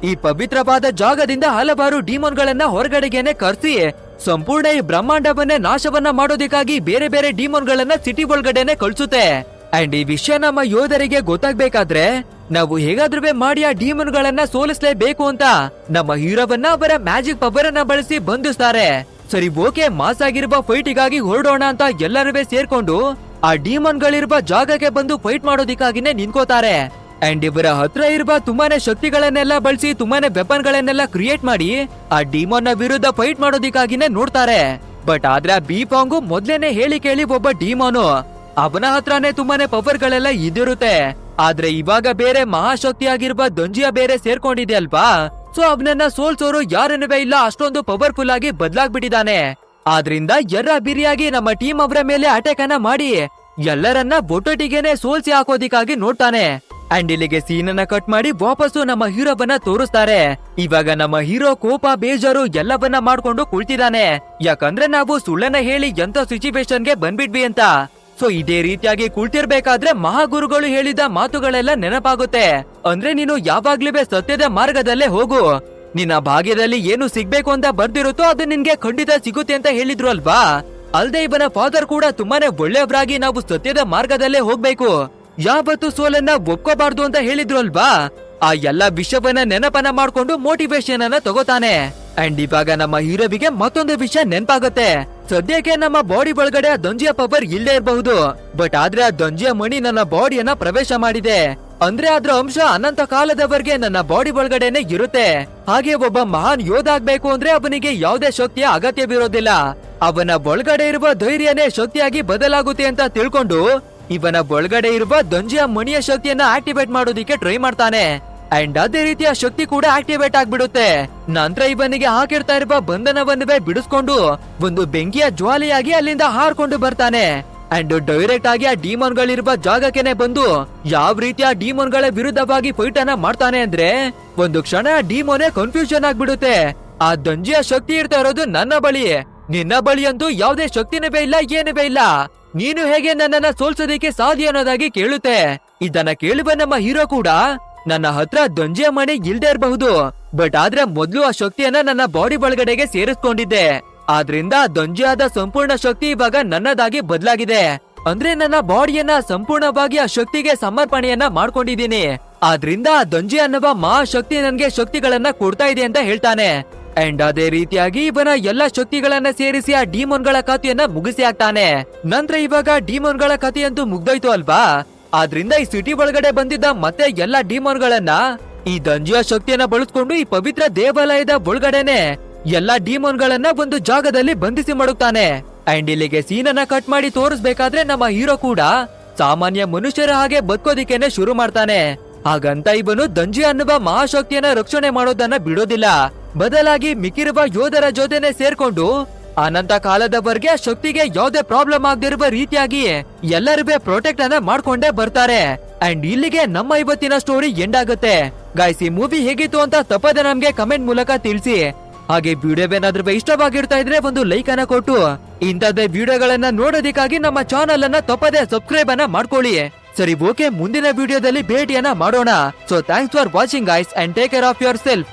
ಈ ಪವಿತ್ರವಾದ ಜಾಗದಿಂದ ಹಲವಾರು ಡಿಮೋನ್ ಗಳನ್ನ ಹೊರಗಡೆಗೆನೆ ಕರ್ಸಿ ಸಂಪೂರ್ಣ ಈ ಬ್ರಹ್ಮಾಂಡವನ್ನೇ ನಾಶವನ್ನ ಮಾಡೋದಕ್ಕಾಗಿ ಬೇರೆ ಬೇರೆ ಡಿಮೋನ್ ಗಳನ್ನ ಸಿಟಿ ಒಳಗಡೆನೆ ಕಳ್ಸುತ್ತೆ. ಅಂಡ್ ಈ ವಿಷಯ ನಮ್ಮ ಯೋಧರಿಗೆ ಗೊತ್ತಾಗ್ಬೇಕಾದ್ರೆ ನಾವು ಹೇಗಾದ್ರೂ ಮಾಡಿ ಆ ಡಿಮೋನ್ ಗಳನ್ನ ಸೋಲಿಸಲೇಬೇಕು ಅಂತ ನಮ್ಮ ಹೀರೋವನ್ನ ಅವರ ಮ್ಯಾಜಿಕ್ ಪವರ್ ಅನ್ನ ಬಳಸಿ ಬಂಧಿಸ್ತಾರೆ. ಸರಿ ಓಕೆ, ಮಾಸ್ ಆಗಿರುವ ಫೈಟಿಗಾಗಿ ಹೊರಡೋಣ ಅಂತ ಎಲ್ಲರೂ ಸೇರ್ಕೊಂಡು ಆ ಡಿಮೋನ್ ಗಳಿರುವ ಜಾಗಕ್ಕೆ ಬಂದು ಫೈಟ್ ಮಾಡೋದಿಕ್ಕಾಗಿನೇ ನಿಂತ್ಕೋತಾರೆ. ಅಂಡ್ ಇವರ ಹತ್ರ ಇರುವ ತುಂಬಾನೇ ಶಕ್ತಿಗಳನ್ನೆಲ್ಲ ಬಳಸಿ ತುಂಬಾನೇ ವೆಪನ್ ಗಳನ್ನೆಲ್ಲ ಕ್ರಿಯೇಟ್ ಮಾಡಿ ಆ ಡಿಮೋನ್ ನ ವಿರುದ್ಧ ಫೈಟ್ ಮಾಡೋದಿಕ್ಕಾಗಿನೇ ನೋಡ್ತಾರೆ. ಬಟ್ ಆದ್ರೆ ಆ ಬೀಫಾಂಗು ಮೊದ್ಲೇನೆ ಹೇಳಿ ಕೇಳಿ ಒಬ್ಬ ಡಿಮೋನು, ಅವನ ಹತ್ರನೇ ತುಂಬಾನೇ ಪವರ್ ಗಳೆಲ್ಲ ಇದಿರುತ್ತೆ. ಆದ್ರೆ ಇವಾಗ ಬೇರೆ ಮಹಾಶಕ್ತಿ ಆಗಿರುವ ದಂಜಿಯ ಬೇರೆ ಸೇರ್ಕೊಂಡಿದೆ ಅಲ್ವಾ, ಸೊ ಅವನನ್ನ ಸೋಲ್ಸೋರು ಯಾರನ್ನುವೇ ಇಲ್ಲ, ಅಷ್ಟೊಂದು ಪವರ್ಫುಲ್ ಆಗಿ ಬದಲಾಗ್ಬಿಟ್ಟಿದ್ದಾನೆ. ಆದ್ರಿಂದ ಎರ್ರ ಬಿರಿಯಾಗಿ ನಮ್ಮ ಟೀಮ್ ಅವರ ಮೇಲೆ ಅಟ್ಯಾಕ್ ಅನ್ನ ಮಾಡಿ ಎಲ್ಲರನ್ನ ಬೊಟ್ಟೊಟ್ಟಿಗೆನೆ ಸೋಲ್ಸಿ ಹಾಕೋದಿಕ್ಕಾಗಿ ನೋಡ್ತಾನೆ. ಅಂಡ್ ಇಲ್ಲಿಗೆ ಸೀನನ್ನ ಕಟ್ ಮಾಡಿ ವಾಪಸ್ಸು ನಮ್ಮ ಹೀರೋವನ್ನ ತೋರಿಸ್ತಾರೆ. ಇವಾಗ ನಮ್ಮ ಹೀರೋ ಕೋಪ ಬೇಜಾರು ಎಲ್ಲವನ್ನ ಮಾಡ್ಕೊಂಡು ಕುಳಿತಿದ್ದಾನೆ. ಯಾಕಂದ್ರೆ ನಾವು ಸುಳ್ಳನ್ನ ಹೇಳಿ ಎಂತ ಸಿಚುವೇಶನ್ಗೆ ಬಂದ್ಬಿಟ್ವಿ ಅಂತ. ಸೊ ಇದೇ ರೀತಿಯಾಗಿ ಕುಳಿತಿರ್ಬೇಕಾದ್ರೆ ಮಹಾಗುರುಗಳು ಹೇಳಿದ ಮಾತುಗಳೆಲ್ಲ ನೆನಪಾಗುತ್ತೆ. ಅಂದ್ರೆ ನೀನು ಯಾವಾಗ್ಲೂ ಸತ್ಯದ ಮಾರ್ಗದಲ್ಲೇ ಹೋಗು, ನಿನ್ನ ಭಾಗ್ಯದಲ್ಲಿ ಏನು ಸಿಗ್ಬೇಕು ಅಂತ ಬರ್ದಿರುತ್ತೋ ಅದು ನಿನ್ಗೆ ಖಂಡಿತ ಸಿಗುತ್ತೆ ಅಂತ ಹೇಳಿದ್ರು ಅಲ್ವಾ. ಅಲ್ದೆ ಇವನ ಫಾದರ್ ಕೂಡ ತುಂಬಾನೇ ಒಳ್ಳೆಯವರಾಗಿ ನಾವು ಸತ್ಯದ ಮಾರ್ಗದಲ್ಲೇ ಹೋಗ್ಬೇಕು, ಯಾವತ್ತು ಸೋಲನ್ನ ಒಪ್ಕೋಬಾರ್ದು ಅಂತ ಹೇಳಿದ್ರು ಅಲ್ವಾ. ಆ ಎಲ್ಲಾ ವಿಷಯವನ್ನ ನೆನಪನ್ನ ಮಾಡ್ಕೊಂಡು ಮೋಟಿವೇಶನ್ ಅನ್ನ ತಗೋತಾನೆ. ಅಂಡ್ ಇವಾಗ ನಮ್ಮ ಹೀರೋವಿಗೆ ಮತ್ತೊಂದು ವಿಷಯ ನೆನಪಾಗುತ್ತೆ. ಸದ್ಯಕ್ಕೆ ನಮ್ಮ ಬಾಡಿ ಒಳಗಡೆ ಆ ದಂಜಿಯ ಪವರ್ ಇಲ್ಲೇ ಇರಬಹುದು, ಬಟ್ ಆದ್ರೆ ಆ ದಂಜಿಯ ಮಣಿ ನನ್ನ ಬಾಡಿಯನ್ನ ಪ್ರವೇಶ ಮಾಡಿದೆ. ಅಂದ್ರೆ ಅದ್ರ ಅಂಶ ಅನಂತ ಕಾಲದವರೆಗೆ ನನ್ನ ಬಾಡಿ ಒಳಗಡೆನೆ ಇರುತ್ತೆ. ಹಾಗೆ ಒಬ್ಬ ಮಹಾನ್ ಯೋಧ ಆಗ್ಬೇಕು ಅಂದ್ರೆ ಅವನಿಗೆ ಯಾವುದೇ ಶಕ್ತಿಯ ಅಗತ್ಯವಿರೋದಿಲ್ಲ. ಅವನ ಒಳಗಡೆ ಇರುವ ಧೈರ್ಯನೇ ಶಕ್ತಿಯಾಗಿ ಬದಲಾಗುತ್ತೆ ಅಂತ ತಿಳ್ಕೊಂಡು ಇವನ ಒಳಗಡೆ ಇರುವ ದಂಜಿಯ ಮಣಿಯ ಶಕ್ತಿಯನ್ನ ಆಕ್ಟಿವೇಟ್ ಮಾಡೋದಿಕ್ಕೆ ಟ್ರೈ ಮಾಡ್ತಾನೆ. ಅಂಡ್ ಅದೇ ರೀತಿಯ ಶಕ್ತಿ ಕೂಡ ಆಕ್ಟಿವೇಟ್ ಆಗ್ಬಿಡುತ್ತೆ. ನಂತರ ಇವನಿಗೆ ಹಾಕಿರ್ತಾ ಇರುವ ಬಂಧನವನ್ನುವೇ ಬಿಡಿಸ್ಕೊಂಡು ಒಂದು ಬೆಂಕಿಯ ಜ್ವಾಲೆಯಾಗಿ ಅಲ್ಲಿಂದ ಹಾರ್ಕೊಂಡು ಬರ್ತಾನೆ. ಅಂಡ್ ಡೈರೆಕ್ಟ್ ಆಗಿ ಆ ಡಿಮೋನ್ ಗಳಿರುವ ಜಾಗಕ್ಕೆನೆ ಬಂದು ಯಾವ ರೀತಿಯ ಡಿಮೋನ್ ಗಳ ವಿರುದ್ಧವಾಗಿ ಫೈಟ್ ಅನ್ನ ಮಾಡ್ತಾನೆ ಅಂದ್ರೆ ಒಂದು ಕ್ಷಣ ಡಿಮೋನೇ ಕನ್ಫ್ಯೂಷನ್ ಆಗ್ಬಿಡುತ್ತೆ. ಆ ದಂಜಿಯ ಶಕ್ತಿ ಇರ್ತಾ ಇರೋದು ನನ್ನ ಬಳಿ, ನಿನ್ನ ಬಳಿ ಅಂತೂ ಯಾವುದೇ ಶಕ್ತಿನವೇ ಇಲ್ಲ, ಏನವೇ ಇಲ್ಲ. ನೀನು ಹೇಗೆ ನನ್ನನ್ನ ಸೋಲ್ಸೋದಿಕ್ಕೆ ಸಾಧ್ಯ ಅನ್ನೋದಾಗಿ ಕೇಳುತ್ತೆ. ಇದನ್ನ ಕೇಳುವ ನಮ್ಮ ಹೀರೋ ಕೂಡ ನನ್ನ ಹತ್ರ ದಂಜಿಯ ಮಣಿ ಇಲ್ದೇ ಇರಬಹುದು, ಬಟ್ ಆದ್ರೆ ಮೊದ್ಲು ಆ ಶಕ್ತಿಯನ್ನ ನನ್ನ ಬಾಡಿ ಒಳಗಡೆಗೆ ಸೇರಿಸ್ಕೊಂಡಿದ್ದೆ. ಆದ್ರಿಂದ ದಂಜಿಯಾದ ಸಂಪೂರ್ಣ ಶಕ್ತಿ ಇವಾಗ ನನ್ನದಾಗಿ ಬದಲಾಗಿದೆ. ಅಂದ್ರೆ ನನ್ನ ಬಾಡಿಯನ್ನ ಸಂಪೂರ್ಣವಾಗಿ ಆ ಶಕ್ತಿಗೆ ಸಮರ್ಪಣೆಯನ್ನ ಮಾಡ್ಕೊಂಡಿದ್ದೀನಿ. ಆದ್ರಿಂದ ಆ ದಂಜಿ ಅನ್ನುವ ಮಹಾಶಕ್ತಿ ನನ್ಗೆ ಶಕ್ತಿಗಳನ್ನ ಕೊಡ್ತಾ ಇದೆ ಅಂತ ಹೇಳ್ತಾನೆ. ಅಂಡ್ ಅದೇ ರೀತಿಯಾಗಿ ಇವನ ಎಲ್ಲಾ ಶಕ್ತಿಗಳನ್ನ ಸೇರಿಸಿ ಆ ಡಿಮೋನ್ ಗಳ ಕಥೆಯನ್ನ ಮುಗಿಸಿ ಹಾಕ್ತಾನೆ. ನಂತರ ಇವಾಗ ಡಿಮೋನ್ ಗಳ ಕಥೆಯಂತೂ ಮುಗ್ದೋಯ್ತು ಅಲ್ವಾ. ಆದ್ರಿಂದ ಈ ಸಿಟಿ ಒಳಗಡೆ ಬಂದಿದ್ದ ಮತ್ತೆ ಎಲ್ಲಾ ಡಿಮೋನ್ ಗಳನ್ನ ಈ ದಂಜಿಯ ಶಕ್ತಿಯನ್ನ ಬಳಸ್ಕೊಂಡು ಈ ಪವಿತ್ರ ದೇವಾಲಯದ ಒಳಗಡೆನೆ ಎಲ್ಲಾ ಡಿಮೋನ್ ಗಳನ್ನ ಒಂದು ಜಾಗದಲ್ಲಿ ಬಂಧಿಸಿ ಮಾಡುತ್ತಾನೆ. ಅಂಡ್ ಇಲ್ಲಿಗೆ ಸೀನನ್ನ ಕಟ್ ಮಾಡಿ ತೋರಿಸ್ಬೇಕಾದ್ರೆ ನಮ್ಮ ಹೀರೋ ಕೂಡ ಸಾಮಾನ್ಯ ಮನುಷ್ಯರ ಹಾಗೆ ಬದುಕೋದಿಕ್ಕೇನೆ ಶುರು ಮಾಡ್ತಾನೆ. ಹಾಗಂತ ಇವನು ದಂಜಿ ಅನ್ನುವ ಮಹಾಶಕ್ತಿಯನ್ನ ರಕ್ಷಣೆ ಮಾಡೋದನ್ನ ಬಿಡೋದಿಲ್ಲ. ಬದಲಾಗಿ ಮಿಕ್ಕಿರುವ ಯೋಧರ ಜೊತೆನೆ ಸೇರ್ಕೊಂಡು ಅನಂತ ಕಾಲದವರೆಗೆ ಆ ಶಕ್ತಿಗೆ ಯಾವುದೇ ಪ್ರಾಬ್ಲಮ್ ಆಗದಿರುವ ರೀತಿಯಾಗಿ ಎಲ್ಲರಿಗೂ ಪ್ರೊಟೆಕ್ಟ್ ಅನ್ನ ಮಾಡ್ಕೊಂಡೇ ಬರ್ತಾರೆ. ಅಂಡ್ ಇಲ್ಲಿಗೆ ನಮ್ಮ ಇವತ್ತಿನ ಸ್ಟೋರಿ ಎಂಡ್ ಆಗುತ್ತೆ. ಗಾಯ್ಸ್, ಈ ಮೂವಿ ಹೇಗಿತ್ತು ಅಂತ ತಪ್ಪದೆ ನಮ್ಗೆ ಕಮೆಂಟ್ ಮೂಲಕ ತಿಳಿಸಿ. ಹಾಗೆ ವಿಡಿಯೋವೇನಾದ್ರೂ ಇಷ್ಟವಾಗಿರ್ತಾ ಇದ್ರೆ ಒಂದು ಲೈಕ್ ಅನ್ನ ಕೊಟ್ಟು ಇಂಥದ್ದೇ ವಿಡಿಯೋಗಳನ್ನ ನೋಡೋದಿಕ್ಕಾಗಿ ನಮ್ಮ ಚಾನಲ್ ಅನ್ನ ತಪ್ಪದೆ ಸಬ್ಸ್ಕ್ರೈಬ್ ಅನ್ನ ಮಾಡ್ಕೊಳ್ಳಿ. ಸರಿ, ಓಕೆ, ಮುಂದಿನ ವಿಡಿಯೋದಲ್ಲಿ ಭೇಟಿಯನ್ನ ಮಾಡೋಣ. So thanks for watching guys and take care of your self.